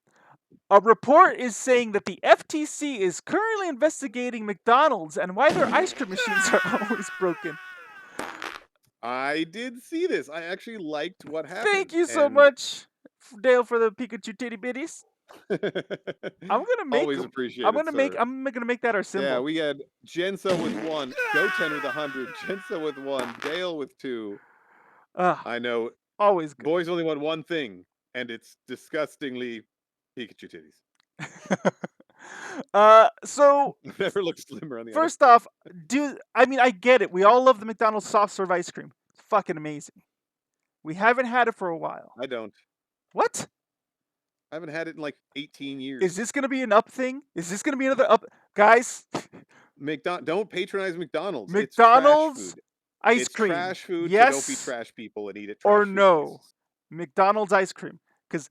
A report is saying that the FTC is currently investigating McDonald's and why their ice cream machines are always broken. I did see this. I actually liked what happened. Thank you so much, Dale, for the Pikachu titty bitties. I'm gonna make. Always them. appreciate. I'm gonna make. Sir. I'm gonna make that our symbol. Yeah, we had Jensa with 1, GoTen with 100, Jensa with 1, Dale with 2. I know. Always good. Boys only want one thing, and it's disgustingly Pikachu titties. So Never looked slimmer on the first other off, I get it. We all love the McDonald's soft serve ice cream. It's fucking amazing. We haven't had it for a while. I don't. What? I haven't had it in like 18 years. Is this gonna be an up thing? Is this gonna be another up, guys? Don't patronize McDonald's. McDonald's it's trash food. ice cream. It's trash food. Yes, so don't be trash people and eat it. or Trash no. places. McDonald's ice cream, because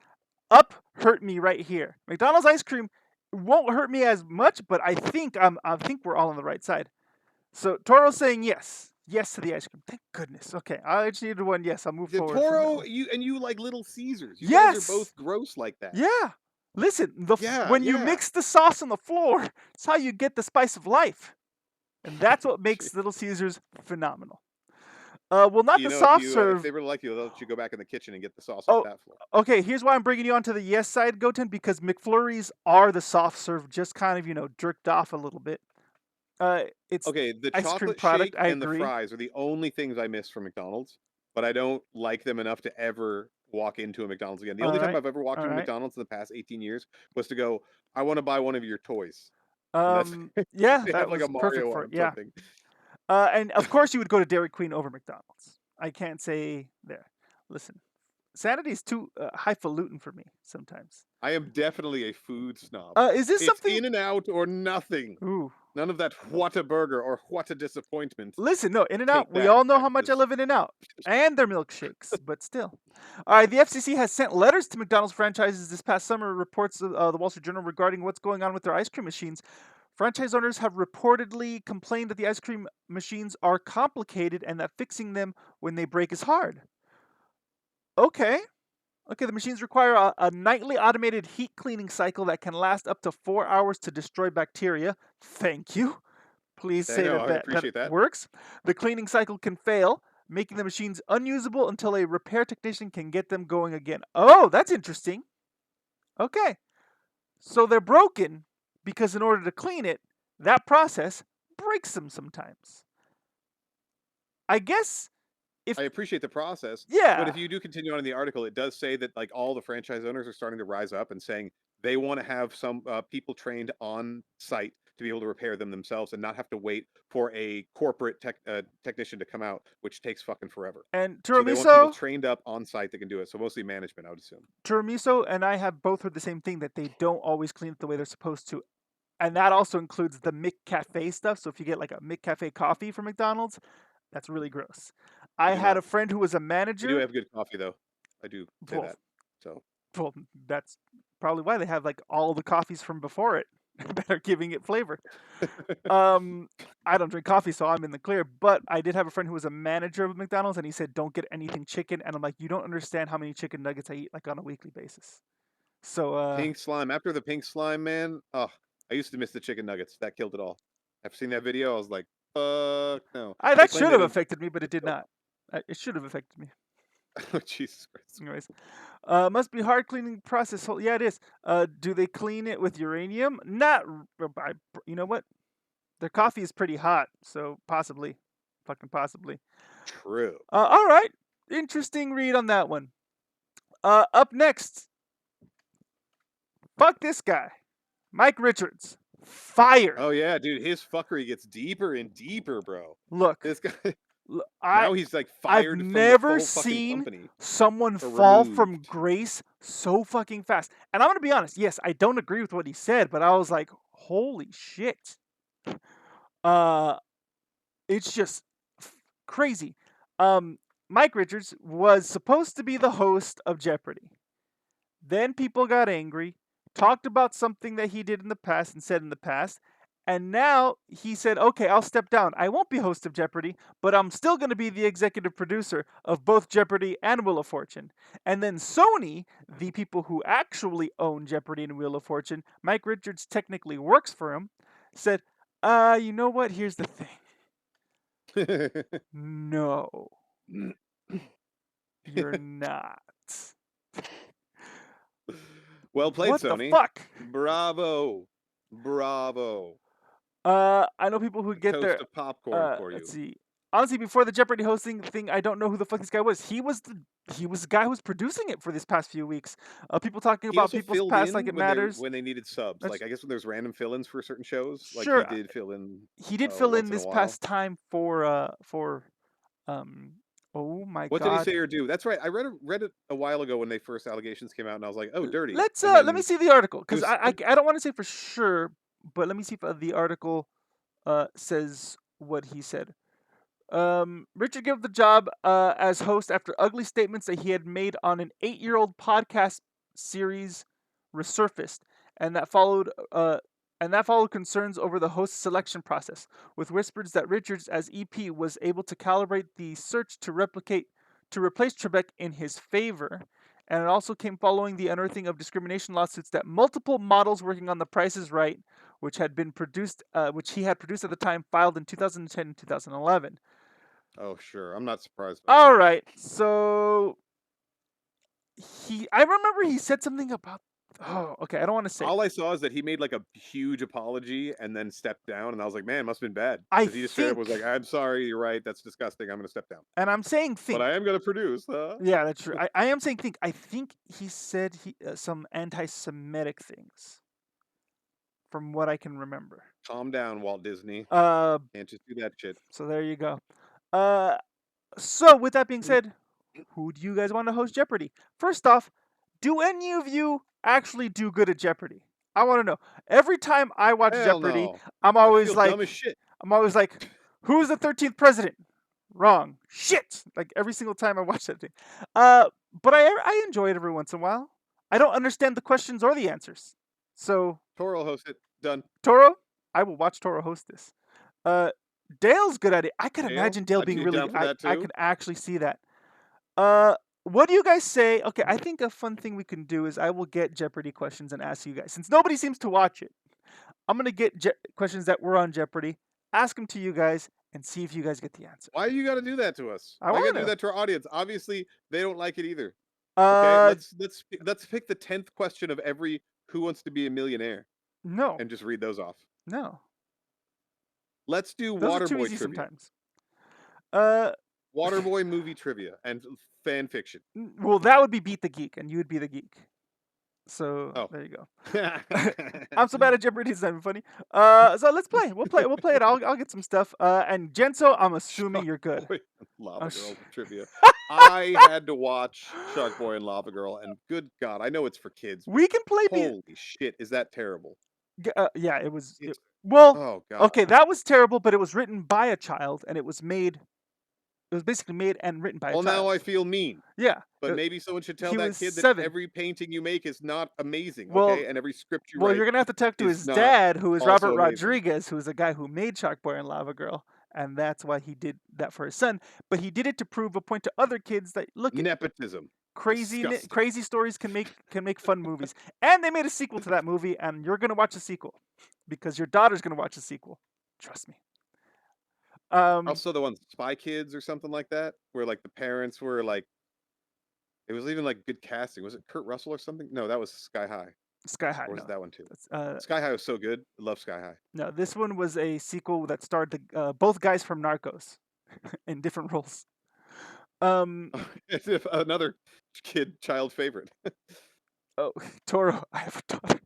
Up hurt me right here. McDonald's ice cream won't hurt me as much, but I think we're all on the right side. So Toro's saying yes. Yes to the ice cream. Thank goodness. Okay, I just needed one yes. I'll move The forward from that Toro, one. you like Little Caesars. You guys are Yes. both gross like that. Yeah. Listen, Yeah, when you yeah. mix the sauce on the floor, it's how you get the spice of life. And that's what makes Little Caesars phenomenal. Well, not the soft if serve. they really like you, they'll let you go back in the kitchen and get the sauce off Oh, that floor. okay. Here's why I'm bringing you onto the yes side, Goten, because McFlurries are the soft serve, just kind of jerked off a little bit. It's Okay, the ice cream chocolate product. shake I and the agree. fries are the only things I miss from McDonald's, but I don't like them enough to ever walk into a McDonald's again. The All only time right. I've ever walked All into right. McDonald's in the past 18 years was to go, I want to buy one of your toys. And that's Yeah, they that have like a was perfect Mario for one it. or Yeah. something. And of course you would go to Dairy Queen over McDonald's. I can't say there. Listen, sanity is too highfalutin for me sometimes. I am definitely a food snob. Is this It's something? in and out or nothing. Ooh. None of that what a burger or what a disappointment. Listen, no, In and Take Out. We that, all know how much I Texas. love In and Out and their milkshakes, but still. All right, the FCC has sent letters to McDonald's franchises this past summer, reports the Wall Street Journal regarding what's going on with their ice cream machines. Franchise owners have reportedly complained that the ice cream machines are complicated and that fixing them when they break is hard. Okay. Okay, the machines require a nightly automated heat cleaning cycle that can last up to 4 hours to destroy bacteria. Thank you. Please I say know, that I that appreciate that. works. The cleaning cycle can fail, making the machines unusable until a repair technician can get them going again. Oh, that's interesting. Okay. So they're broken because in order to clean it, that process breaks them sometimes. I guess if I appreciate the process, but yeah, if you do continue on in the article, it does say that like all the franchise owners are starting to rise up and saying they want to have some people trained on site to be able to repair them themselves and not have to wait for a corporate technician to come out, which takes fucking forever. and So they want people Tiramiso, trained up on site that can do it. So mostly management, I would assume. Tiramiso and I have both heard the same thing that they don't always clean it the way they're supposed to. And that also includes the McCafe stuff. So if you get like a McCafe coffee from McDonald's, that's really gross. I I do had not. a friend who was a They do manager. have good coffee though. I do say Well, that. So well, that's probably why they have like all the coffees from before it that are giving it flavor. Um, I don't drink coffee, so I'm in the clear. But I did have a friend who was a manager of McDonald's, and he said, "Don't get anything chicken." And I'm like, "You don't understand how many chicken nuggets I eat like on a weekly basis." So, pink slime. After the pink slime, man. Oh, I used to miss the chicken nuggets. That killed it all. I've seen that video. I was like, fuck no. They that claim should they have don't kill affected me, but it did not. It should have affected me. Oh, Jesus Christ. Anyways, must be hard cleaning process. Yeah, it is. Do they clean it with uranium? Not. You know what? Their coffee is pretty hot, so possibly, fucking possibly. True. All right, interesting read on that one. Up next, fuck this guy, Mike Richards, fired. Oh yeah, dude, his fuckery gets deeper and deeper, bro. Look, This guy I now he's like I've fired from the never full fucking seen company someone or fall from removed. grace so fucking fast. And I'm gonna be honest. Yes, I don't agree with what he said, but I was like, holy shit. Uh, it's just crazy. Mike Richards was supposed to be the host of Jeopardy. Then people got angry, talked about something that he did in the past and said in the past, and now he said, okay, I'll step down. I won't be host of Jeopardy, but I'm still going to be the executive producer of both Jeopardy and Wheel of Fortune. And then Sony, the people who actually own Jeopardy and Wheel of Fortune, Mike Richards technically works for him, said, you know what? Here's the thing. No, you're not. Well played, What the Sony. fuck? Bravo. Bravo. I know people who get Toast their of popcorn for you. let's see. Honestly, before the Jeopardy hosting thing, I don't know who the fuck this guy was. He was the guy who was producing it for this past few weeks. People talking He about also people's filled past like in it matters. when they needed subs. That's Like I guess when there's random fill-ins for certain shows, like sure. he did fill in He did fill in once in a this while. past time for um. Oh my What god. did he say or do? That's right. I read it a while ago when they first allegations came out, and I was like, "Oh, dirty." Let's And let then me see the article because was I don't want to say for sure, but let me see if the article says what he said. Richard gave the job as host after ugly statements that he had made on an 8-year-old podcast series resurfaced, and that followed concerns over the host selection process, with whispers that Richards as EP was able to calibrate the search to replace Trebek in his favor. And it also came following the unearthing of discrimination lawsuits that multiple models working on The Price is Right, which he had produced at the time, filed in 2010 and 2011. Oh, sure. I'm not surprised about All that. right, so I remember he said something about. Oh, okay. I don't want to say. All I saw is that he made like a huge apology and then stepped down, and I was like, man, must have been bad I because he just straight up was like, think, "I'm sorry, you're right, that's disgusting. I'm going to step down, and I'm saying but think. I am going to produce." Yeah, that's true. I am saying think. I think he said some anti-Semitic things, from what I can remember. Calm down, Walt Disney. Uh, Can't just do that shit. so there you go. Uh, so with that being said, who do you guys want to host Jeopardy? First off, do any of you actually do good at Jeopardy? I want to know. Every time I watch Hell Jeopardy, no. I'm I always feel dumb as like, shit. who's the 13th president? Wrong. Shit. Like every single time I watch that thing. But I enjoy it every once in a while. I don't understand the questions or the answers. So Toro host it. Done. Toro, I will watch Toro host this. Dale's good at it. I could Dale, imagine Dale I'd being be really. down for that I too. could actually see that. What do you guys say? Okay, I think a fun thing we can do is I will get Jeopardy questions and ask you guys. Since nobody seems to watch it, I'm gonna get questions that were on Jeopardy, ask them to you guys, and see if you guys get the answer. Why you got to do that to us? I Why you got want to do to. that to our audience? Obviously, they don't like it either. Okay, Uh, let's pick the 10th question of every Who Wants to Be a Millionaire no, and just read those off. no. Let's do Those are too Waterboy easy trivia. sometimes. Uh, Waterboy movie trivia and fan fiction. well, that would be Beat the Geek, and you would be the geek. So Oh. there you go. I'm so bad at Jeopardy, it's not even funny. So let's play. We'll play it. I'll get some stuff. And Genso, I'm assuming you're good. Boy and Lava Oh, Girl trivia. I had to watch Shark Boy and Lava Girl, and good God, I know it's for kids, but We can play. holy shit, is that terrible? Yeah, it was. It's Well, oh God. okay, that was terrible, but it was written by a child, and it was made. It was basically made and written by a Well, child. now I feel mean. Yeah, But maybe someone should tell he that was kid that 7. every painting you make is not amazing, Well, okay? And every script you Well, write you're gonna have to talk to is his not dad, who is also Robert amazing. Rodriguez, who is the guy who made Shark Boy and Lava Girl, and that's why he did that for his son. But he did it to prove a point to other kids that look at Nepotism. crazy Disgusting. stories can make fun movies. And they made a sequel to that movie, and you're gonna watch the sequel because your daughter's gonna watch the sequel. Trust me. Also, the one Spy Kids or something like that, where like the parents were like, it was even like good casting. Was it Kurt Russell or something? No, that was Sky High. Sky High. Or was No, it that one too? that's, Sky High was so good. I love Sky High. no. This one was a sequel that starred the both guys from Narcos in different roles. As if another child favorite. Oh, Toro, I have a daughter.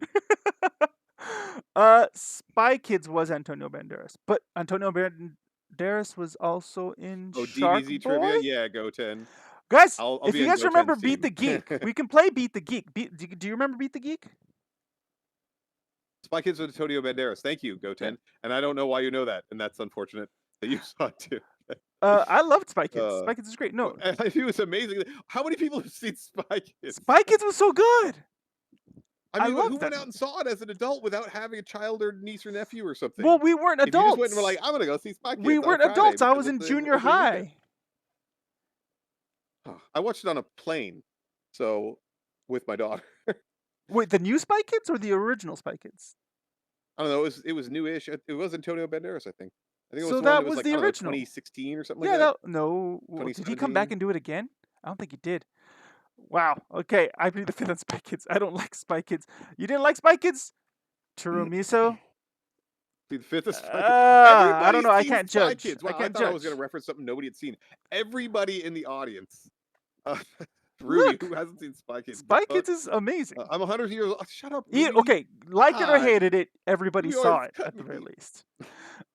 Spy Kids was Antonio Banderas, but Antonio Banderas was also in Oh, Shark DBZ Boy. trivia? Yeah, go 10. Guys, I'll if be you on guys remember Goten's Beat the team. Geek, we can play Beat the Geek. Do you remember Beat the Geek? Spy Kids with Antonio Banderas. Thank you, Goten. And I don't know why you know that, and that's unfortunate that you saw it too. I loved Spy Kids. Spy Kids is great. No, it was amazing. How many people have seen Spy Kids? Spy Kids was so good. I mean, who loved went that out and saw it as an adult without having a child or niece or nephew or something? Well, we weren't If you just went adults. and were like, I'm gonna go see Spy Kids. We on weren't Friday adults. I because was in it's the junior opening weekend." high. Oh, I watched it on a plane, so with my daughter. Wait, the new Spy Kids or the original Spy Kids? I don't know. It was newish. It was Antonio Banderas, I think. I think it was So the one that that was was like the I don't know, original. 2016 or something Yeah, like that. no. Well, did he come back 2017? and do it again? I don't think he did. Wow. Okay, I plead the fifth on Spy Kids. I don't like Spy Kids. You didn't like Spy Kids? Miso? See, the fifth is Spy Kids. I don't know. I Everybody's seen can't Spy judge. Kids. Wow, I I can't thought I was judge. going to reference something nobody had seen. Everybody in the audience, Rudy, Look, who hasn't seen Spy Kids? Spy Kids is amazing. I'm 100 years old. Shut up, Rudy. Okay, liked it or God. hated it, everybody You saw always it cut at the very me. least.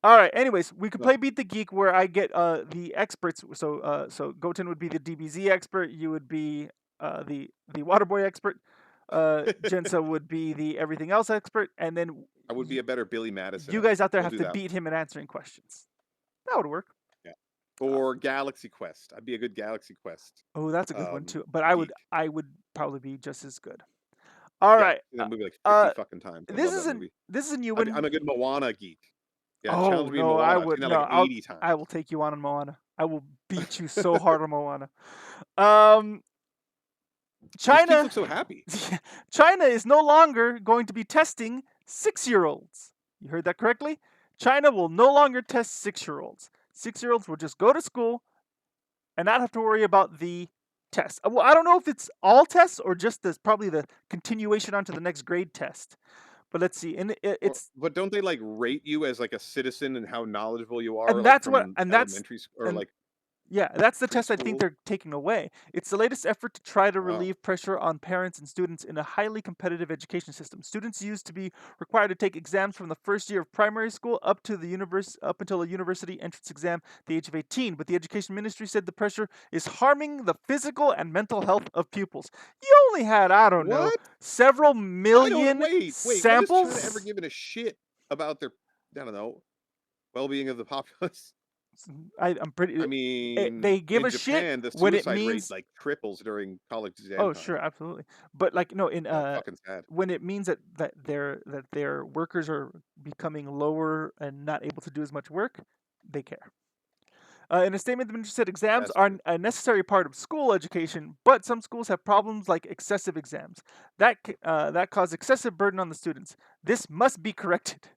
All right. Anyways, we could No. play Beat the Geek, where I get the experts. So Goten would be the DBZ expert. You would be the Waterboy expert. Jensa would be the everything else expert, and then I would be a better Billy Madison. you guys out there We'll have do to that. beat him in answering questions. That would work. Yeah. Or Galaxy Quest. I'd be a good Galaxy Quest. Oh, that's a good one too. But geek. I would probably be just as good. All Yeah, I've right. seen that movie like 50 Uh, fucking times. I this love that isn't movie. this is a new I'm one. a good Moana geek. Yeah, Oh challenge me in no, I Moana. I've would seen that no. like 80 times. I will take you on Moana. I will beat you so hard on Moana. Um, These kids China, look so happy. China is no longer going to be testing 6-year-olds. You heard that correctly. China will no longer test 6-year-olds. 6-year-olds will just go to school and not have to worry about the test. Well, I don't know if it's all tests or just this probably the continuation onto the next grade test. But let's see. And Well, it's but don't they like rate you as like a citizen and how knowledgeable you are, and like that's what from and that's elementary or and like yeah, that's the test I think preschool? they're taking away. It's the latest effort to try to Wow. relieve pressure on parents and students in a highly competitive education system. Students used to be required to take exams from the first year of primary school up until a university entrance exam at the age of 18, but the education ministry said the pressure is harming the physical and mental health of pupils. You only had, I don't know, What? several I don't million wait. When has China ever samples. given a shit about their I don't know, well-being of the populace? I'm I pretty. mean, They give in a shit Japan, the when it suicide rate means. like triples during college exam Oh, time. sure, absolutely. But like no, in Fucking sad. when it means that their workers are becoming lower and not able to do as much work, they care. In a statement, the ministry said exams That's are true. a necessary part of school education, but some schools have problems like excessive exams that cause excessive burden on the students. This must be corrected.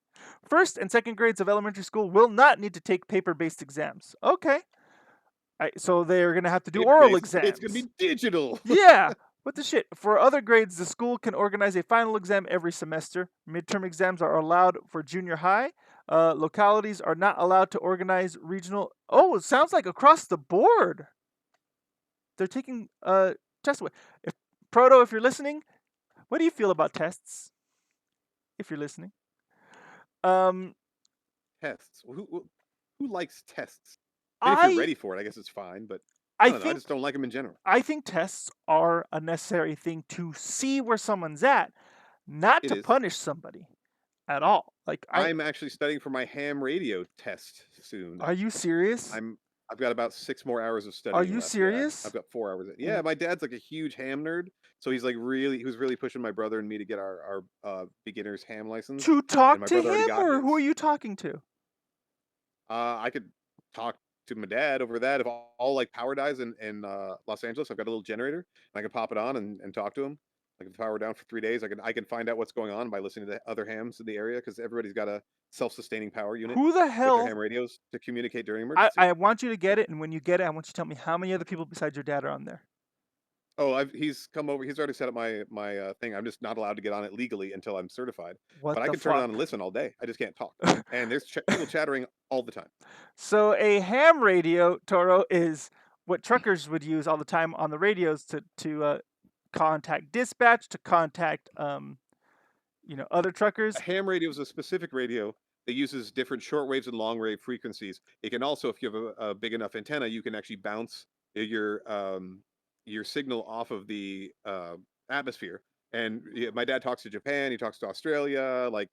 First and second grades of elementary school will not need to take paper-based exams. Okay, so they're gonna have to do oral Paper-based. It's gonna exams. be digital. Yeah, what the shit? For other grades, the school can organize a final exam every semester. Midterm exams are allowed for junior high. Localities are not allowed to organize regional. Oh, it sounds like across the board. They're taking tests away. If Proto, if you're listening, what do you feel about tests? If you're listening, um, Tests. Who likes tests? I mean, if you're I ready for it, I guess it's fine. But I I don't know. I think just don't like them in general. I think tests are a necessary thing to see where someone's at, not It to is. punish somebody at all. Like I, I'm actually studying for my ham radio test soon. are you serious? I'm I've got about 6 more hours of Are studying you left. Yeah, I've serious? got 4 hours. Yeah, my dad's like a huge ham nerd, so he was really pushing my brother and me to get our beginner's ham license, To and talk my to brother already him, got or who are his. you talking to? I could talk to my dad over that if all like power dies in Los Angeles. I've got a little generator, and I can pop it on and talk to him. Like if the power down for 3 days, I can find out what's going on by listening to other hams in the area because everybody's got a self-sustaining power unit Who the with their hell? ham radios to communicate during I emergency. want you to get it, and when you get it, I want you to tell me how many other people besides your dad are on there. Oh, he's come over. He's already set up my thing. I'm just not allowed to get on it legally until I'm certified. What But I the can turn it on and fuck? listen all day. I just can't talk. And there's people chattering all the time. So a ham radio, Toro, is what truckers would use all the time on the radios to contact dispatch, to contact other A truckers. ham radio is a specific radio that uses different shortwaves and long wave frequencies. It can also, if you have a big enough antenna, you can actually bounce your signal off of the atmosphere. And yeah, my dad talks to Japan. He talks to Australia. Like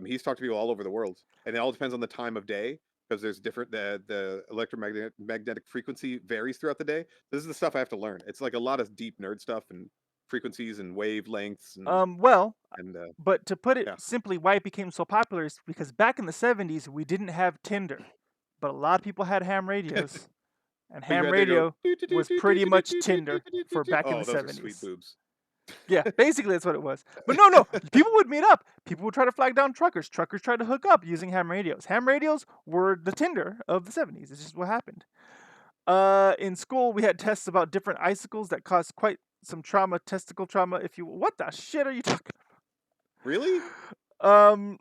he's talked to people all over the world, and it all depends on the time of day because there's different the electromagnetic frequency varies throughout the day. This is the stuff I have to learn. It's like a lot of deep nerd stuff and frequencies and wavelengths Well, and but to put it yeah. simply, why it became so popular is because back in the 70s we didn't have Tinder, but a lot of people had ham radios, and But you ham had to go. radio was pretty much Tinder for back in Oh, the those are sweet 70s. boobs. Yeah, basically that's what it was. But no, people would meet up. People would try to flag down truckers. Truckers tried to hook up using ham radios. Ham radios were the Tinder of the 70s. It's just what happened. In school, we had tests about different icicles that caused quite some trauma, testicle trauma. If you, what the shit are you talking? Really? Um.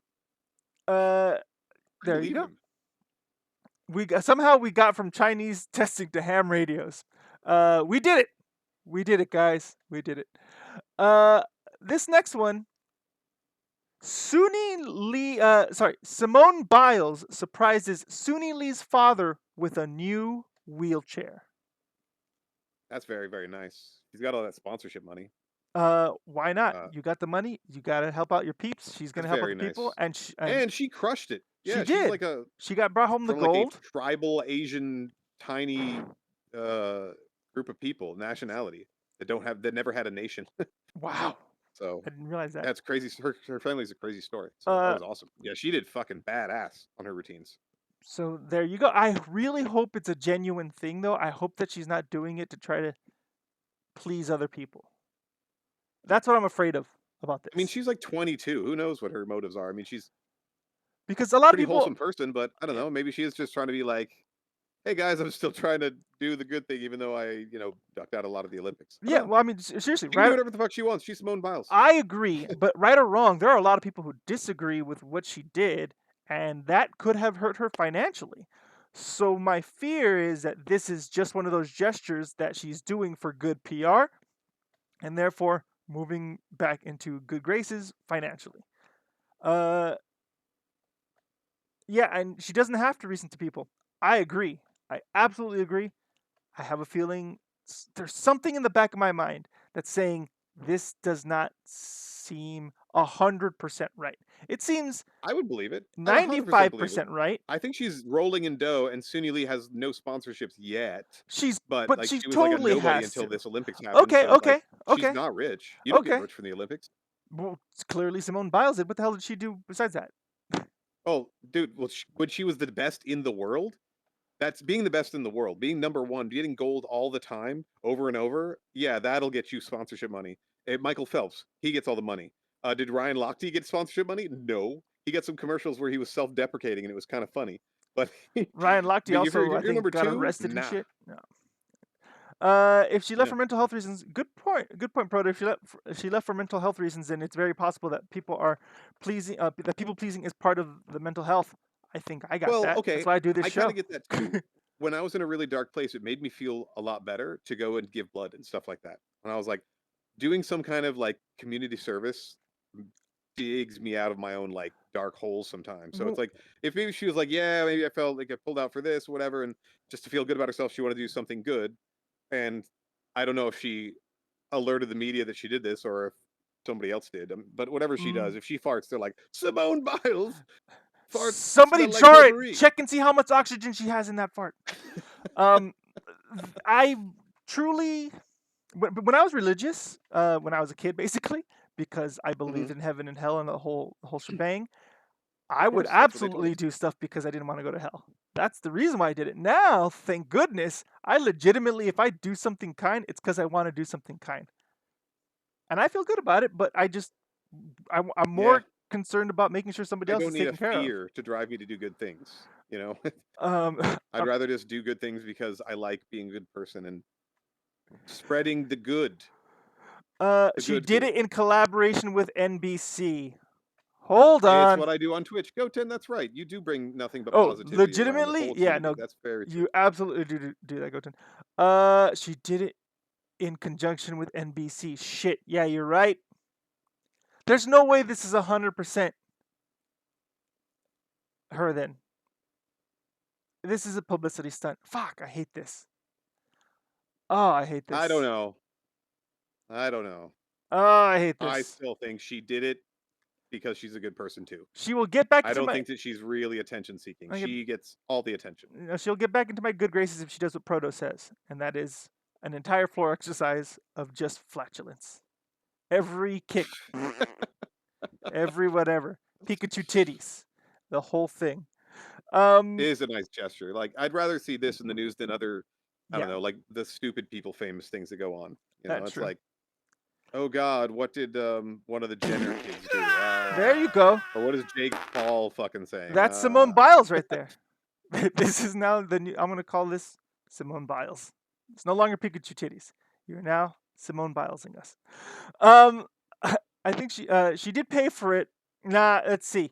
Uh. I There you believe go. him. Somehow we got from Chinese testing to ham radios. We did it. We did it, guys. We did it. Uh. This next one. Simone Biles surprises Suni Lee's father with a new wheelchair. That's very, very nice. He's got all that sponsorship money. Why not? Uh, You got the money. You gotta help out your peeps. She's gonna that's help very other people, nice. and And she crushed it. she Yeah, she's did. like a She got brought home the from like a gold. tribal Asian tiny uh group of people, nationality that never had a nation. Wow. So I didn't realize that. that's crazy. Her family's a crazy story. So that was awesome. Yeah, she did fucking badass on her routines. So there you go. I really hope it's a genuine thing, though. I hope that she's not doing it to try to please other people. That's what I'm afraid of about I mean, this. she's like 22. Who knows what her motives are? I mean, she's Because a a lot of pretty people, wholesome person, but I don't know. Maybe she is just trying to be like, hey guys, I'm still trying to do the good thing, even though I, ducked out a lot of the Olympics. I yeah. don't know. Well, I mean, seriously, She can do right? whatever the fuck she wants. She's Simone Biles. I agree, but right or wrong, there are a lot of people who disagree with what she did, and that could have hurt her financially. So my fear is that this is just one of those gestures that she's doing for good PR, and therefore moving back into good graces financially. Uh, yeah, and she doesn't have to reason to people. I agree. I absolutely agree. I have a feeling there's something in the back of my mind that's saying this does not seem 100% right. It seems I would believe it. I'd 100% believe it. 95% right. I think she's rolling in dough, and Suni Lee has no sponsorships yet. But But like, she she was like a totally nobody has until to. this Olympics happened. Okay, So like, okay, she's okay, not rich. You don't get okay. rich from the Olympics. Well, clearly Simone Biles did. What the hell did she do besides that? Oh, dude, well, when she was the best in the world, that's being the best in the world, being number one, getting gold all the time, over and over. Yeah, that'll get you sponsorship money. Michael Phelps, he gets all the money. Did Ryan Lochte get sponsorship money? No, he got some commercials where he was self-deprecating, and it was kind of funny. But Ryan Lochte but if also, I you're think, number got two, arrested and nah, shit. No. If she left yeah. for mental health reasons, good point. Good point, Proto. If she left for mental health reasons, then it's very possible that people are pleasing. That people pleasing is part of the mental health. I think I got Well, that. That's okay, why I do this I kind show. of get that too. When I was in a really dark place, it made me feel a lot better to go and give blood and stuff like that. And I was like, doing some kind of like community service digs me out of my own like dark holes sometimes. So it's W- like, if maybe she was like, yeah, maybe I felt like I pulled out for this, whatever, and just to feel good about herself, she wanted to do something good. And I don't know if she alerted the media that she did this or if somebody else did. But whatever she does, mm. if she farts, they're like, Simone Biles farts Somebody smell like jar it. potpourri. Check and see how much oxygen she has in that fart. Um, I truly, when I was religious, when I was a kid, basically, because I Hmm. believed in heaven and hell and the whole shebang. Of I would course, that's what they told absolutely us. do stuff because I didn't want to go to hell. That's the reason why I did it. Now, thank goodness, I legitimately, if I do something kind, it's because I want to do something kind, and I feel good about it. But I'm Yeah, more concerned about making sure somebody I else don't is need a taken care of. fear to drive me to do good things. Um, I'd rather just do good things because I like being a good person and spreading the good, the she good did good. it in collaboration with NBC. Hold It's on. what I do on Twitch. Goten, that's right. You do bring nothing but Oh, positivity around the legitimately? whole Yeah, community. no, That's very true. you absolutely do that, Goten. She did it in conjunction with NBC. Shit, yeah, you're right. There's no way this is 100% her then. This is a publicity stunt. Fuck, I hate this. Oh, I hate I don't this. know. I don't know. Oh, I hate I this. still think she did it because she's a good person too. She will get back I into don't my. think that she's really attention seeking. I get, She gets all the attention. she'll get back into my good graces if she does what Proto says, and that is an entire floor exercise of just flatulence. Every kick, every whatever, Pikachu titties, the whole thing. It Um, is a nice gesture. Like, I'd rather see this in the news than other, I don't yeah, know, like the stupid people famous things that go on. that's It's true. like, oh God, what did one of the Jenner kids do? There you go. Or what is Jake Paul fucking saying? That's Simone Biles right there. This is now the new. I'm gonna call this Simone Biles. It's no longer Pikachu titties. You're now Simone Bilesing us. Um, I think she did pay for it. Nah, let's see.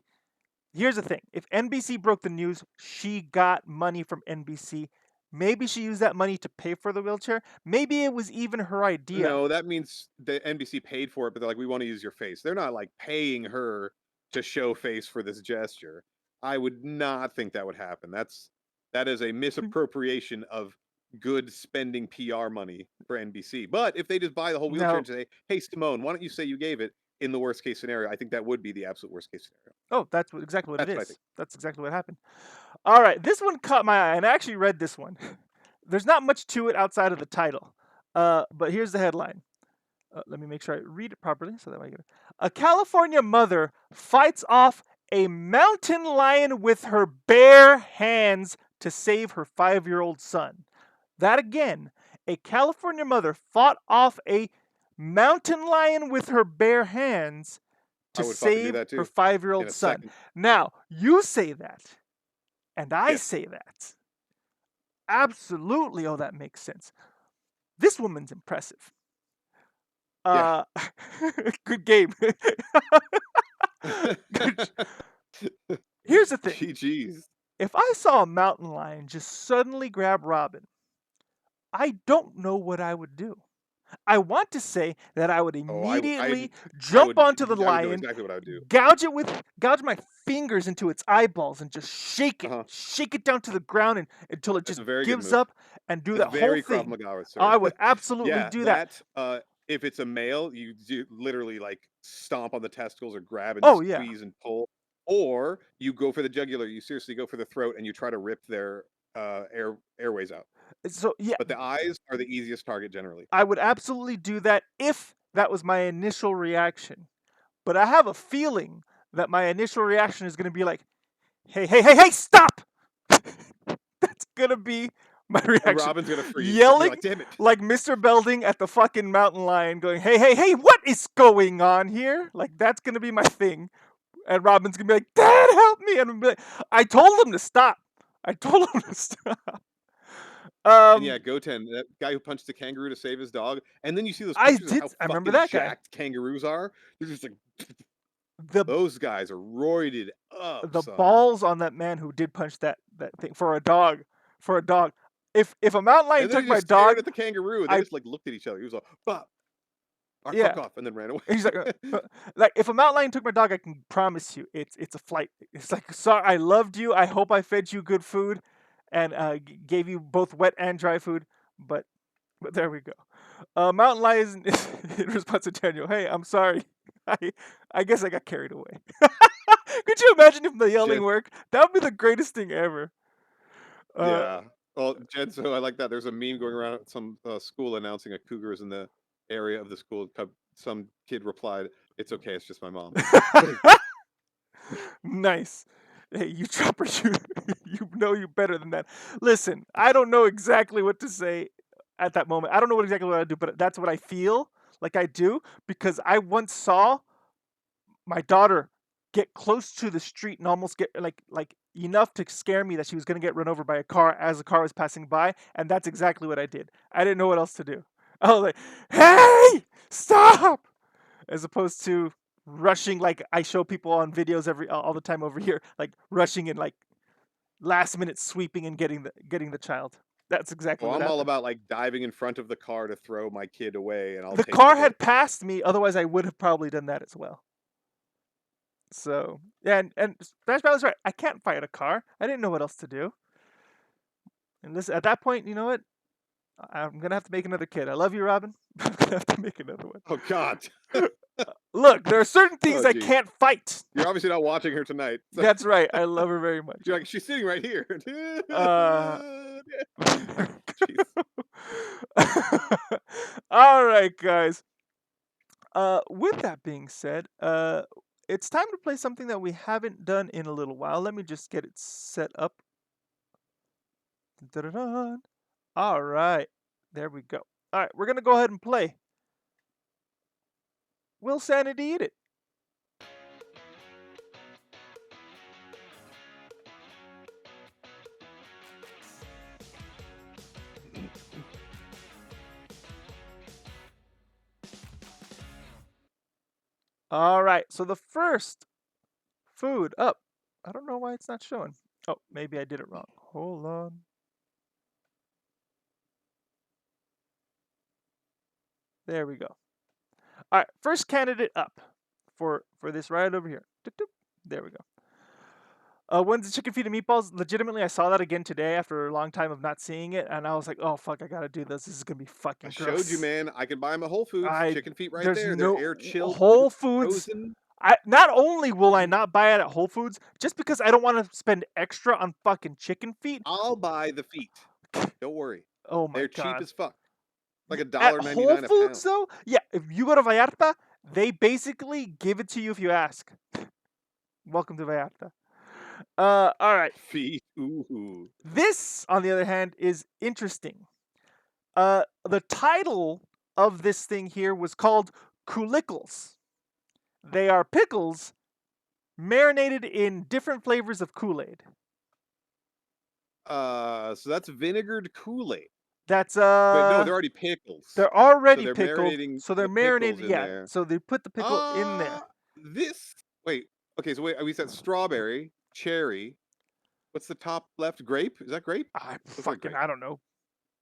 Here's the thing: if NBC broke the news, she got money from NBC. Maybe she used that money to pay for the wheelchair. Maybe it was even her idea. No, that means the NBC paid for it, but they're like, we want to use your face. They're not like paying her to show face for this gesture. I would not think that would happen. That is a misappropriation of good spending PR money for NBC. But if they just buy the whole wheelchair No. and say, hey Simone, why don't you say you gave it in the worst case scenario? I think that would be the absolute worst case scenario. Oh, that's exactly what it That's what I is. think. That's exactly what happened. All right, this one caught my eye, and I actually read this one. There's not much to it outside of the title. But here's the headline. Let me make sure I read it properly so that I get it. A California mother fights off a mountain lion with her bare hands to save her 5-year-old son. That again, a California mother fought off a mountain lion with her bare hands I to would fucking do save that her too. 5-year-old In a son. second. Now, you say that, and I Yes. say that. Absolutely, oh, that makes sense. This woman's impressive. Yeah. Good game. Here's the thing. GG's. If I saw a mountain lion just suddenly grab Robin, I don't know what I would do. I want to say that I would Oh, I immediately I jump would onto the I would know lion, exactly what I would do. gouge my fingers into its eyeballs and just Uh-huh. shake it down to the ground until it That's just a very good gives move. up and do That's that whole very Krav thing. Maga, sir. I would absolutely Yeah, do that. that, if it's a male, you do literally, like, stomp on the testicles or grab and Oh yeah. squeeze and pull, or you go for the jugular, you seriously go for the throat and you try to rip their, airways out. So yeah, But the eyes are the easiest target generally. I would absolutely do that if that was my initial reaction. But I have a feeling that my initial reaction is going to be like, hey, stop! That's going to be my And reaction. Robin's gonna freeze because 'cause you're Yelling like, "Damn it." like Mr. Belding at the fucking mountain lion, going, hey, what is going on here? Like, that's going to be my thing. And Robin's going to be like, Dad, help me. And I'm like, I told him to stop. I told him to stop. And yeah, Um, Goten, that guy who punched the kangaroo to save his dog, and then you see those I pictures of did. how I remember fucking that guy. jacked kangaroos are. They're just like The those guys are roided up, the son. balls on that man who did punch that thing for a dog. For a dog. If a mountain lion And then took he my just stared dog, at the kangaroo, and they I just, like, looked at each other. He was like, "Bop. Alright, yeah. fuck off," and then ran away. He's like if a mountain lion took my dog, I can promise you, it's a flight. It's like, sorry, I loved you. I hope I fed you good food, and gave you both wet and dry food. But there we go. Mountain lion in response to Daniel, hey, I'm sorry. I guess I got carried away. Could you imagine if the yelling Jen worked? That would be the greatest thing ever. Uh, yeah. Well, Jen, so I like that. There's a meme going around at some, school announcing a cougar is in the area of the school. Some kid replied, "It's okay, it's just my mom." Nice. Hey, you chopper, you know you better than that. Listen, I don't know exactly what to say at that moment. I don't know exactly what I do, but that's what I feel like I do because I once saw my daughter get close to the street and almost get like enough to scare me that she was going to get run over by a car as the car was passing by, and that's exactly what I did. I didn't know what else to do. I was like, "Hey, stop!" As opposed to rushing like I show people on videos all the time over here, like rushing and like last minute sweeping and getting the child. That's exactly Oh, what I'm all happened. about, like, diving in front of the car to throw my kid away, and I'll The take the car hit. had passed me, otherwise I would have probably done that as well. So yeah, and Smash Bros. Right. I can't fight a car. I didn't know what else to do. And listen, at that point, you know what? I'm gonna have to make another kid. I love you, Robin. I'm gonna have to make another one. Oh god. Look, there are certain things Oh, I jeez. can't fight. You're obviously not watching her tonight, so That's right. I love her very much. you're like, "She's sitting right here." Uh, Jeez. All right, guys. With that being said, it's time to play something that we haven't done in a little while. Let me just get it set up. Dun-dun-dun. All right, there we go. All right, we're gonna go ahead and play. Will Sanity eat it? All right, so the first food up. I don't know why it's not showing. Oh, maybe I did it wrong. Hold on. There we go. All right, first candidate up for this right over here. Doop, doop. There we go. When's the chicken feet and meatballs? Legitimately, I saw that again today after a long time of not seeing it, and I was like, "Oh fuck, I gotta do this. This is gonna be I fucking showed you, gross." man. I can buy them at Whole Foods. I Chicken feet right there's there. They're no air chilled, Whole Foods. frozen. I not only will I not buy it at Whole Foods, just because I don't want to spend extra on fucking chicken feet. I'll buy the feet. Don't worry. Oh my They're cheap god. as fuck. like At $1.99 Whole a Foods, pound. though, yeah, if you go to Vallarta, they basically give it to you if you ask. Welcome to Vallarta. All right. Fee. Ooh. This, on the other hand, is interesting. The title of this thing here was called Kulikles. They are pickles marinated in different flavors of Kool-Aid. So that's vinegared Kool-Aid. That's Wait, no, they're already pickles. they're So already they're pickled, marinating so they're the pickles marinated. in Yeah, there. so they put the pickle in there. This. Wait. Okay, so wait. We said strawberry, cherry. What's the top left? Grape? Is that grape? Looks like grape. I don't know.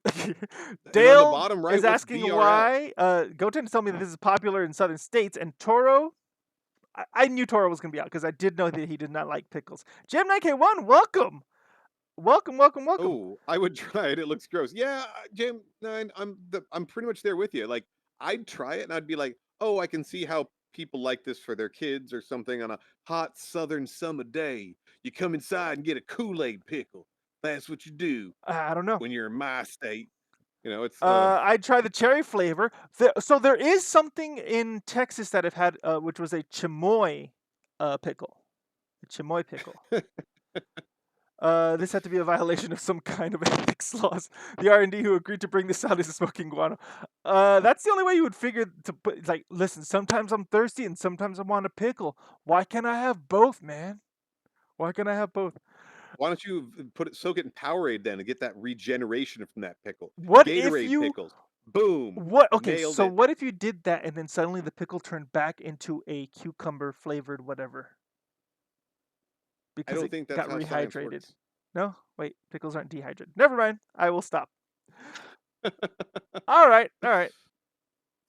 And on the Dale bottom right, is what's asking BRL? why. Goten told me that this is popular in southern states, and Toro. I knew Toro was going to be out because I did know that he did not like pickles. Jim 9K1, welcome. Welcome. Oh, I would try it. It looks gross. Yeah, Jam 9, I'm pretty much there with you. Like, I'd try it and I'd be like, oh, I can see how people like this for their kids or something on a hot southern summer day. You come inside and get a Kool-Aid pickle. That's what you do I don't know. when you're in my state. You know, it's I'd try the cherry flavor. So there is something in Texas that I've had, which was a chamoy pickle. A chamoy pickle. This had to be a violation of some kind of ethics laws. The R&D who agreed to bring this out is smoking guano. That's the only way you would figure to put. Like, listen, sometimes I'm thirsty and sometimes I want a pickle. Why can't I have both, man? Why can't I have both? why don't you soak it in Powerade then and get that regeneration from that pickle? What if Gatorade you pickles. Boom. What? Okay, Nailed so it. what if you did that and then suddenly the pickle turned back into a cucumber flavored whatever I because don't it think that's got how science rehydrated? works. No, wait, pickles aren't dehydrated. Never mind. I will stop. All right.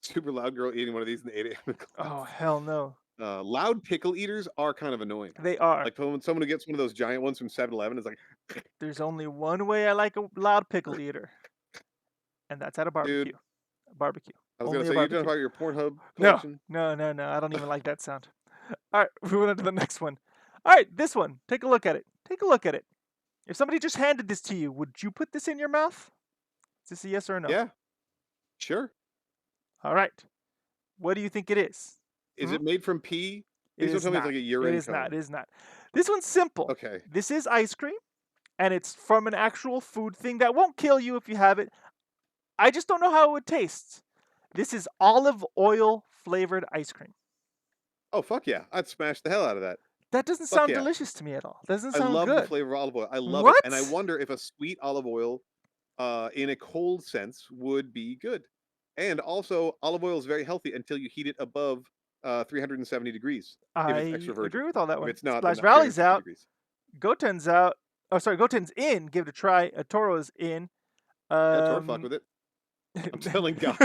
Super loud girl eating one of these in the 8 a.m. Oh class. hell no, Loud pickle eaters are kind of annoying. they are. Like when someone who gets one of those giant ones from 7-Eleven is like, There's only one way I like a loud pickle eater, and that's at a barbecue. dude, Barbecue. I was gonna Only a say, you done barbecue. about your Pornhub No. collection? I don't even like that sound. All right, moving on to the next one. All right, this one. Take a look at it. If somebody just handed this to you, would you put this in your mouth? Is this a yes or a no? Yeah, sure. All right. What do you think it is? Is it made from pee? It Please don't is tell me it's not. like a It urine is not. cone. It is not. This one's simple. Okay. This is ice cream, and it's from an actual food thing that won't kill you if you have it. I just don't know how it would taste. This is olive oil flavored ice cream. Oh, fuck yeah. I'd smash the hell out of that. That doesn't Fuck sound yeah. delicious to me at all. Doesn't I sound love the good. flavor of olive oil. I love it. And I What? wonder if a sweet olive oil in a cold sense would be good. And also, olive oil is very healthy until you heat it above 370 degrees if it's I extra virgin. agree with all that If one. it's not, then Splash not Valley's 350 out. degrees. Goten's out. Oh, sorry, Goten's in. Give it a try. Toro's in. Yeah, Tor, fuck with it. I'm telling God.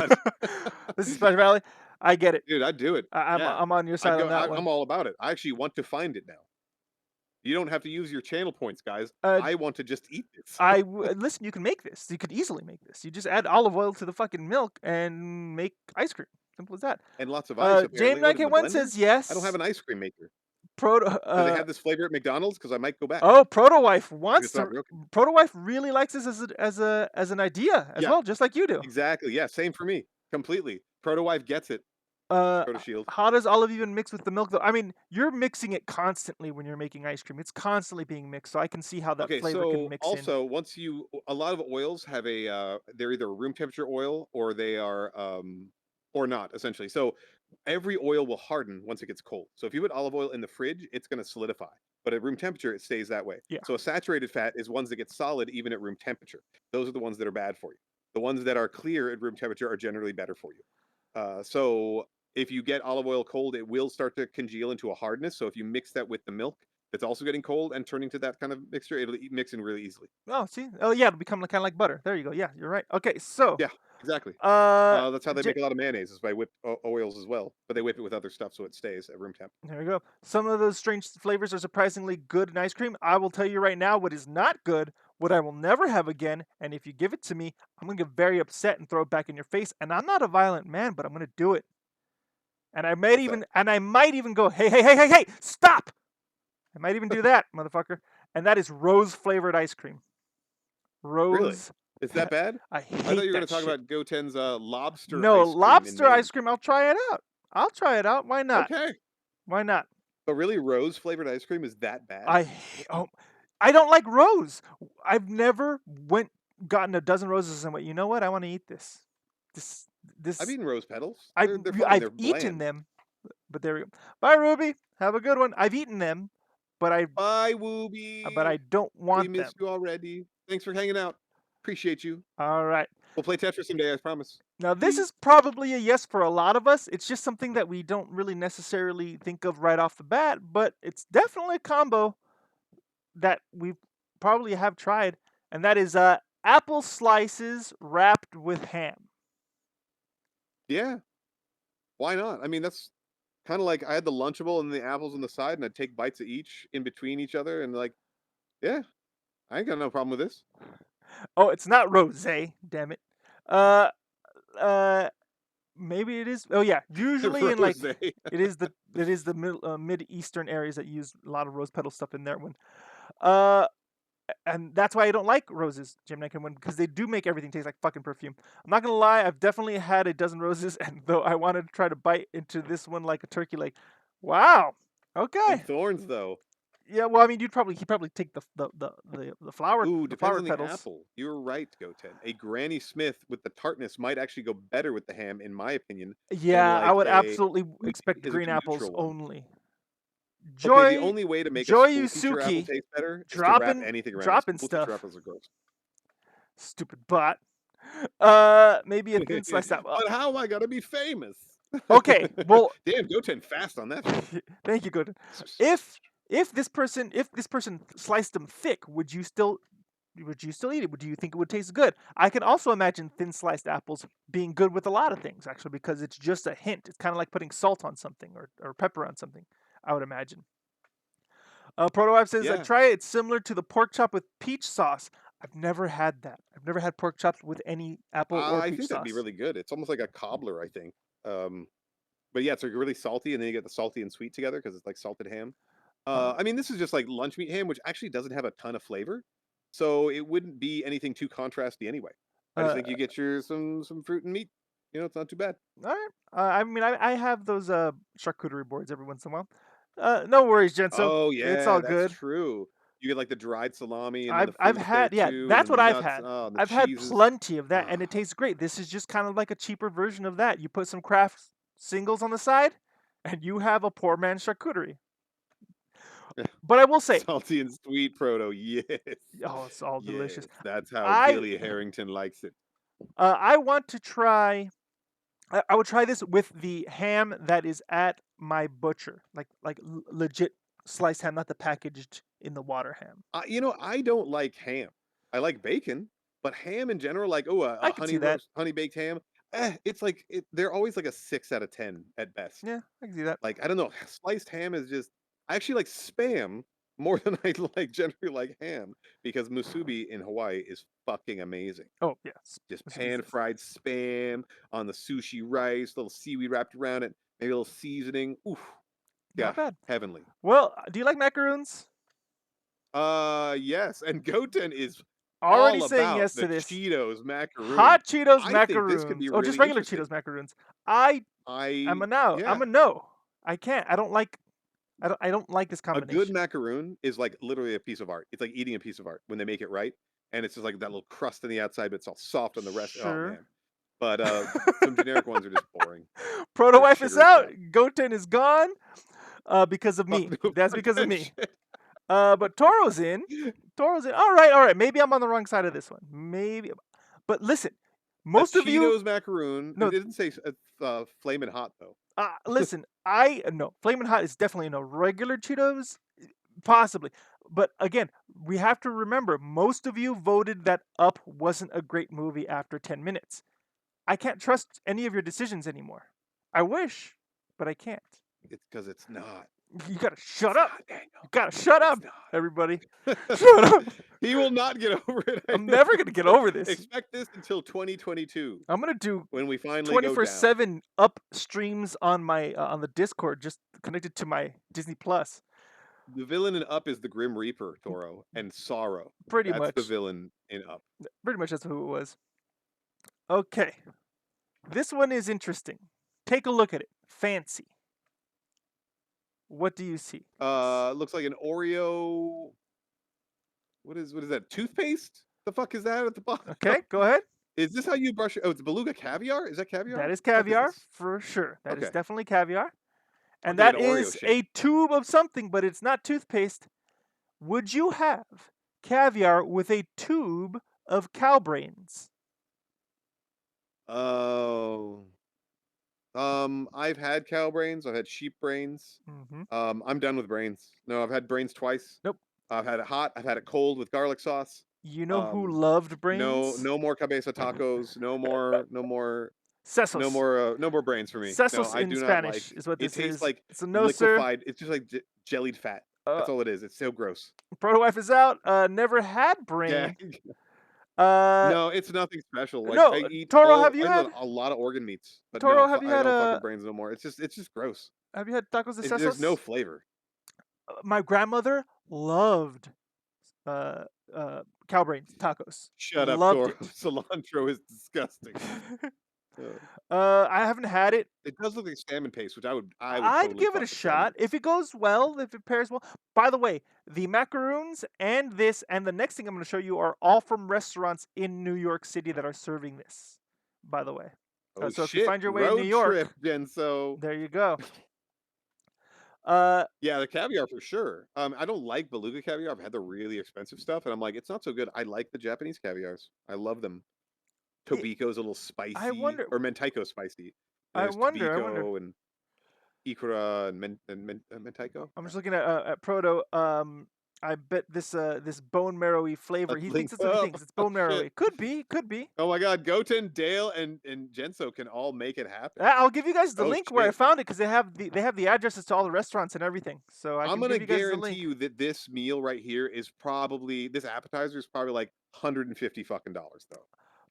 This is Splash Valley. I get it. Dude, I'd do it. Yeah. I'm on your side on that one. I'm all about it. I actually want to find it now. You don't have to use your channel points, guys. Uh, I want to just eat this. Listen. You can make this. You could easily make this. You just add olive oil to the fucking milk and make ice cream. Simple as that. And lots of ice, James apparently. What is it, a 9K1 blender? says yes. I don't have an ice cream maker. Proto. Do they have this flavor at McDonald's? Because I might go back. Oh, Proto Wife If wants it's not to. broken. Proto Wife really likes this as an idea as Yeah, well, just like you do. exactly. Yeah, same for me. Completely. Proto Wife gets it. Uh, Proto Shield. how does olive even mix with the milk though? I mean, you're mixing it constantly when you're making ice cream. It's constantly being mixed, so I can see how that Okay, flavor can so mix in. also once a lot of oils have they're either room temperature oil or they are or not essentially. So every oil will harden once it gets cold. So if you put olive oil in the fridge, it's going to solidify. But at room temperature, it stays that way. Yeah. So a saturated fat is ones that get solid even at room temperature. Those are the ones that are bad for you. The ones that are clear at room temperature are generally better for you. So if you get olive oil cold, it will start to congeal into a hardness. So if you mix that with the milk that's also getting cold and turning to that kind of mixture, it'll mix in really easily. Oh, see? Oh, yeah, it'll become kind of like butter. There you go. Yeah, you're right. Okay, so Yeah, exactly. uh, That's how they make a lot of mayonnaise, is by whipped oils as well. But they whip it with other stuff so it stays at room temp. there we go. Some of those strange flavors are surprisingly good in ice cream. I will tell you right now what is not good, what I will never have again, and if you give it to me, I'm gonna get very upset and throw it back in your face. And I'm not a violent man, but I'm gonna do it. And I might even go, hey, stop! I might even do that, motherfucker. And that is rose flavored ice cream. Rose Really? Is that bad? I I thought hate you were gonna that talk shit. about Goten's lobster No, ice cream in lobster Maine. ice cream. I'll try it out. I'll try it out. Why not? Okay. Why not? But really, rose flavored ice cream is that bad? Oh, I don't like rose. I've never gotten a dozen roses and went. You know what? I want to eat this. This I've this. eaten rose petals. I've They're fine. I've They're eaten bland. them, but there we go. Bye, Ruby. Have a good one. I've eaten them, but Bye, I Wooby. don't We want them. missed you already. Thanks for hanging out. Appreciate you. All right. We'll play Tetris someday, I promise. Now, this is probably a yes for a lot of us. It's just something that we don't really necessarily think of right off the bat, but it's definitely a combo that we probably have tried, and that is apple slices wrapped with ham. Yeah. Why not? I mean, that's kind of like I had the Lunchable and the apples on the side, and I'd take bites of each in between each other, and like, yeah, I ain't got no problem with this. Oh, it's not rosé, damn it. Uh, uh, maybe it is. Oh yeah, usually in like Rose. it is the mid eastern areas that use a lot of rose petal stuff in there. When uh, and that's why I don't like roses, Jim Neck, because they do make everything taste like fucking perfume. I'm not gonna lie, I've definitely had a dozen roses, and though I wanted to try to bite into this one like a turkey leg, wow, And okay, thorns, though. yeah. Well, I mean, he'd probably take Ooh, the depends flower on the petals. apple. You're right, Goten. A Granny Smith with the tartness might actually go better with the ham, in my opinion, than Yeah, I like would a absolutely sweet expect is a green too apples neutral one. only. Okay, the Joy, only way to make a Joy school teacher apple Yusuke, taste better is to wrap dropping anything around it. dropping School teacher stuff. apples are gross. Stupid bot. Maybe a thin sliced apple. But how am I gonna be famous? Okay, well, Damn, Goten fast on that shit. thank you, good. If if this person sliced them thick, would you still eat it? Do you think it would taste good? I can also imagine thin sliced apples being good with a lot of things, actually, because it's just a hint. It's kind of like putting salt on something or pepper on something, I would imagine. Protowife says, Yeah, try it. It's similar to the pork chop with peach sauce. I've never had that. I've never had pork chops with any apple or I peach think that'd be sauce. really good. It's almost like a cobbler, I think. Um, but yeah, it's like really salty, and then you get the salty and sweet together because it's like salted ham. Uh, I mean, this is just like lunch meat ham, which actually doesn't have a ton of flavor, so it wouldn't be anything too contrasty anyway. I just uh, think you get your some fruit and meat. You know, it's not too bad. all right. I mean, I have those charcuterie boards every once in a while. No worries, Jenso. Oh It's yeah, all that's good. true. You get like the dried salami, and then the I've fruit is there had, yeah, too, and that's then the what I've nuts, had. oh, and the I've had cheeses. plenty of that, and it Ah, tastes great. This is just kind of like a cheaper version of that. You put some craft singles on the side, and you have a poor man's charcuterie. But I will say, salty and sweet proto. Yes, oh, it's all delicious. yes, that's how I Billy Harrington likes it. I want to try. I would try this with the ham that is at my butcher, like legit sliced ham, not the packaged in the water ham. You know, I don't like ham. I like bacon, but ham in general, like I a could honey see that. roast, honey baked ham. It's like they're always like a 6 out of 10 at best. Yeah, I can see that. Like I don't know, sliced ham is just. I actually like spam more than I like generally like ham because musubi in Hawaii is fucking amazing. Oh yes, Just this is pan fried spam on the sushi rice, little seaweed wrapped around it, maybe a little seasoning. Oof, not yeah, bad. heavenly. Well, do you like macaroons? Yes, and Goten is Already all saying about yes the to this. Cheetos macaroon. Hot Cheetos I think this could be macaroons. Oh, just really regular interesting. Cheetos macaroons. I am a no. I'm Yeah, a no. I can't. I don't like. I don't like this a good combination. macaroon is like literally a piece of art. It's like eating a piece of art when they make it right, and it's just like that little crust on the outside, but it's all soft on the rest. Oh Sure. man, but some generic ones are just boring. Proto They're wife is sugary out. crap. Goten is gone. Because of Fuck, me. no, That's fuck because of that me. shit. But Toro's in. Toro's in. All right, all right. Maybe I'm on the wrong side of this one. Maybe. But listen, A most of you. Cheetos macaroon. It No, didn't say flaming hot though. listen. I no. Flamin' Hot is definitely no. Regular Cheetos, possibly. But again, we have to remember most of you voted that Up wasn't a great movie after 10 minutes. I can't trust any of your decisions anymore. I wish, but I can't. It's because it's not. You gotta shut It's up. not, Daniel. You gotta shut It's up, not. everybody. Shut up. He will not get over it. I I'm know. never gonna get over this. Expect this until 2022 I'm gonna do when we finally go down. 24/7 up streams on my on the Discord, just connected to my Disney Plus. The villain in Up is the Grim Reaper, Toro, and Sorrow. Pretty That's the much. villain in Up. Pretty much that's who it was. Okay. This one is interesting. Take a look at it. Fancy. What do you see? Looks like an Oreo. What is that? Toothpaste? The fuck is that at the bottom? Okay, go ahead. Is this how you brush? Oh, it's beluga caviar. Is that caviar? That is Fuck caviar this? for sure. That is Okay. definitely caviar. I'm And thinking that Oreo is shape. a tube of something, but it's not toothpaste. Would you have caviar with a tube of cow brains? Oh. I've had cow brains. I've had sheep brains. Mm-hmm. I'm done with brains. No, I've had brains twice. Nope. I've had it hot. I've had it cold with garlic sauce. You know who loved brains? No more cabeza tacos. No more Sesos. no more brains for me. No, Sesos I in do not like. Spanish is what It this tastes is. like So no, sir. liquefied. It's just like jellied fat. That's all it is. It's so gross. Proto wife is out. Never had Yeah. brain. No, it's nothing special. Like I No, eat Toro, have I you eat had a lot of organ meats, but Toro? no, Have you I had don't fuck with brains no more. It's just gross. have you had tacos de There's no sesos? flavor. My grandmother loved cow brains tacos. Shut up, Loved Toro. it. Cilantro is disgusting. I haven't had it. It does look like salmon paste, which I would I'd totally give it fuck a with salmon shot if it goes well, if it pairs well. By the way, the macaroons and this and the next thing I'm going to show you are all from restaurants in New York City that are serving this. By the way, Oh so if you shit! find your way in New Road York, trip, Genso. there you go. Yeah, the caviar for sure. I don't like beluga caviar. I've had the really expensive stuff, and I'm like, it's not so good. I like the Japanese caviars. I love them. Tobiko's a little spicy, wonder- or Mentaiko's spicy. And I there's wonder. Tobiko and Ikura and Mentaiko. I'm just looking at Proto. I bet this this bone marrowy flavor. He thinks Link that's what he up. thinks. It's bone marrowy. Could be. Could be. Oh my god, Goten, Dale, and Genso can all make it happen. I'll give you guys the Oh, link where I shit. found it because they have the addresses to all the restaurants and everything. So I'm can gonna give you guys the guarantee link. you that this meal right here is probably this appetizer is probably like $150 fucking dollars though.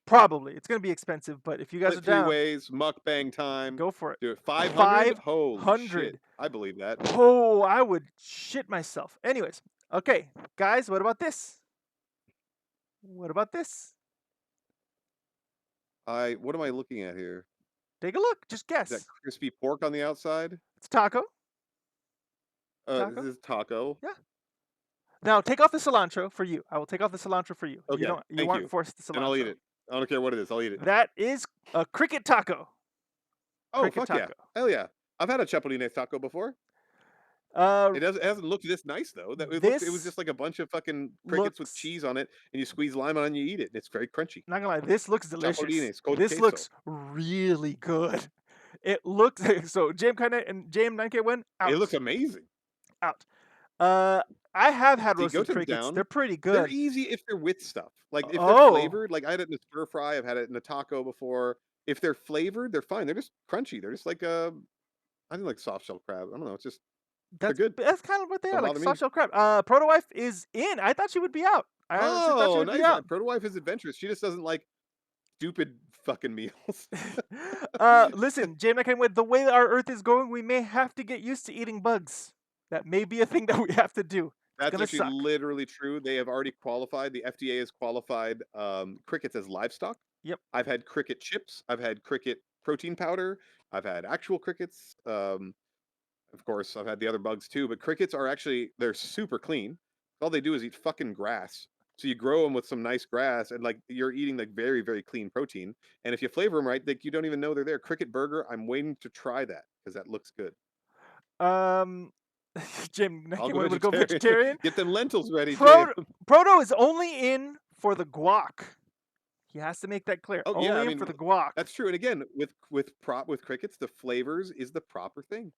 Probably it's gonna be expensive, but if you guys Split are three down, ways, mukbang time. go for it. Do it. 500? Holy 500. shit. I believe that. Oh, I would shit myself. Anyways, okay, guys, what about this? What about this? What am I looking at here? Take a look. Just Is that guess. crispy pork on the outside? It's taco. This is taco. Yeah. Now take off the cilantro for you. I will take off the cilantro for you. Okay, You aren't forced the cilantro. And I'll eat it. I don't care what it is. I'll eat it. That is a cricket taco. Oh, cricket fuck yeah. taco. Hell yeah. I've had a chapulines taco before. Uh, It hasn't looked this nice though. It this was just like a bunch of fucking crickets with looks- cheese on it, and you squeeze lime on it and you eat it. It's very crunchy. not gonna lie, this looks delicious. Chapulines con This queso. looks really good. It looks so. JM9K win out. It looks amazing. out. I have had See, roasted Goten's crickets. down. They're pretty They're good. easy if they're with stuff. Like if they're Oh. flavored, like I had it in a stir fry, I've had it in a taco before. If they're flavored, they're fine. They're just crunchy. They're just like I think like soft shell crab. I don't know. It's just That's good. That's kind of what they Don't are, like bother me. soft shell crab. Proto wife is in. I thought she would be out. I honestly thought she would nice. be out. Proto wife is adventurous. She just doesn't like stupid fucking meals. Listen, JM9K win. The way that our Earth is going, we may have to get used to eating bugs. That may be a thing that we have to do. That's gonna actually suck. literally true. They have already qualified. The FDA has qualified crickets as livestock. Yep. I've had cricket chips. I've had cricket protein powder. I've had actual crickets. Of course, I've had the other bugs too. But crickets are they're super clean. All they do is eat fucking grass. So you grow them with some nice grass, and like you're eating like very, very clean protein. And if you flavor them right, like you don't even know they're there. Cricket burger. I'm waiting to try that because that looks good. Jim, I'll you want to go vegetarian? Get them lentils ready. Proto is only in for the guac. He has to make that clear. Oh, only yeah, I in mean, for the guac. That's true. And again, with crickets, the flavors is the proper thing.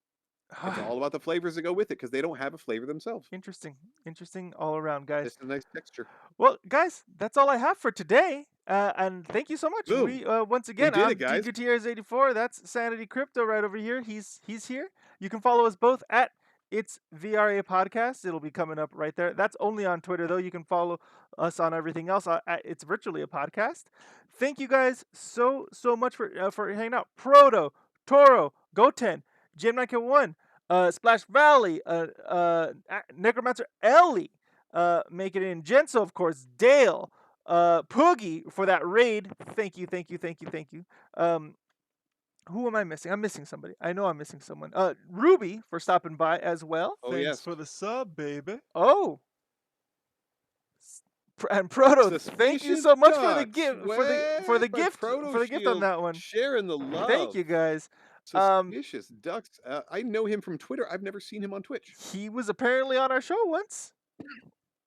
It's all about the flavors that go with it because they don't have a flavor themselves. Interesting all around, guys. It's a nice texture. Well, guys, that's all I have for today. And thank you so much. Boom. We once again, did I'm it, guys. DGTRS84. That's Sanity Crypto right over here. He's here. You can follow us both at It's VRA Podcast. It'll be coming up right there. That's only on Twitter, though. You can follow us on everything else. It's virtually a podcast. Thank you guys so much for hanging out. Proto, Toro, Goten, JM9K1, Splash Valley, Necromancer Ellie, making it in. Genso, of course. Dale, Poogie for that raid. Thank you, thank you, thank you, thank you. Who am I missing? I'm missing somebody. I know I'm missing someone. Ruby for stopping by as well. Oh, Thanks yes. for the sub, baby. Oh, and Proto, thank you Suspicious so much for the ducks. gift for the gift on Shield that one. sharing the Thank love. you guys. Suspicious ducks. I know him from Twitter. I've never seen him on Twitch. He was apparently on our show once,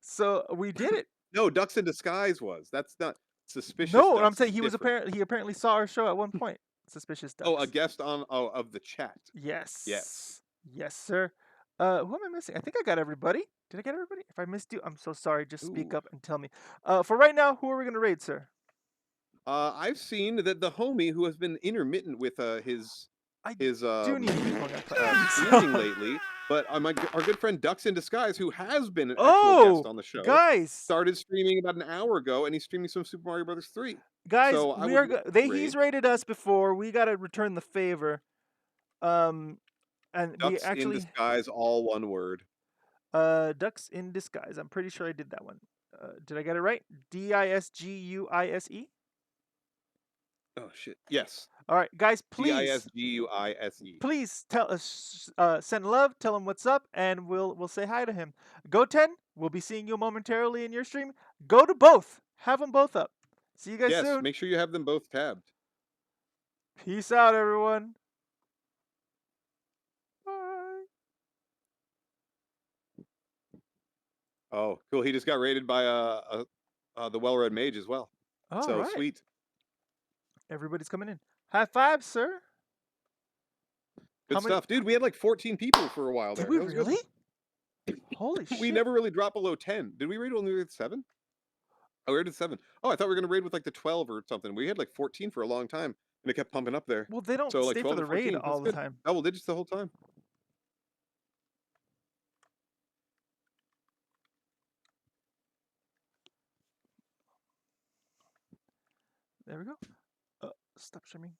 so we did it. No, Ducks in Disguise was. That's not suspicious No, I'm ducks. saying Is he was different. apparently saw our show at one point. Suspicious Oh, a ducks. guest on of the chat. Yes. Yes, sir. Who am I missing? I think I got everybody. Did I get everybody? If I missed you, I'm so sorry. Just speak Ooh. up and tell me. For right now, who are we gonna raid, sir? I've seen that the homie who has been intermittent with his I his do need to be going streaming lately, but our good friend Ducks in Disguise, who has been an actual guest Oh, on the show, guys, started streaming about an hour ago, and he's streaming some Super Mario Brothers 3. guys, So I we would are. love to He's raid raided us before. We gotta return the favor. And we Ducks in actually Disguise, all one word. Ducks in Disguise. I'm pretty sure I did that one. Did I get it right? Disguise. Oh shit! Yes, All right, guys, please, Disguise. please tell us, send love, tell him what's up, and we'll say hi to him. Go 10. We'll be seeing you momentarily in your stream. Go to both. Have them both up. See you guys Yes, soon. make sure you have them both tabbed. Peace out, everyone. Bye. Oh, cool! He just got raided by the well-read mage as well. All So right. sweet. Everybody's coming in. High five, sir. Good How many? stuff, dude. We had like 14 people for a while Did there. we That was good. really? Holy We shit. never really drop below 10. Did we raid only with 7? Oh, we raided 7. Oh, I thought we were gonna raid with like the 12 or something. We had like 14 for a long time, and it kept pumping up there. Well, they don't So like stay for 12 the to raid 14. That's all the good. time. Double digits the whole time. There we go. Stop streaming.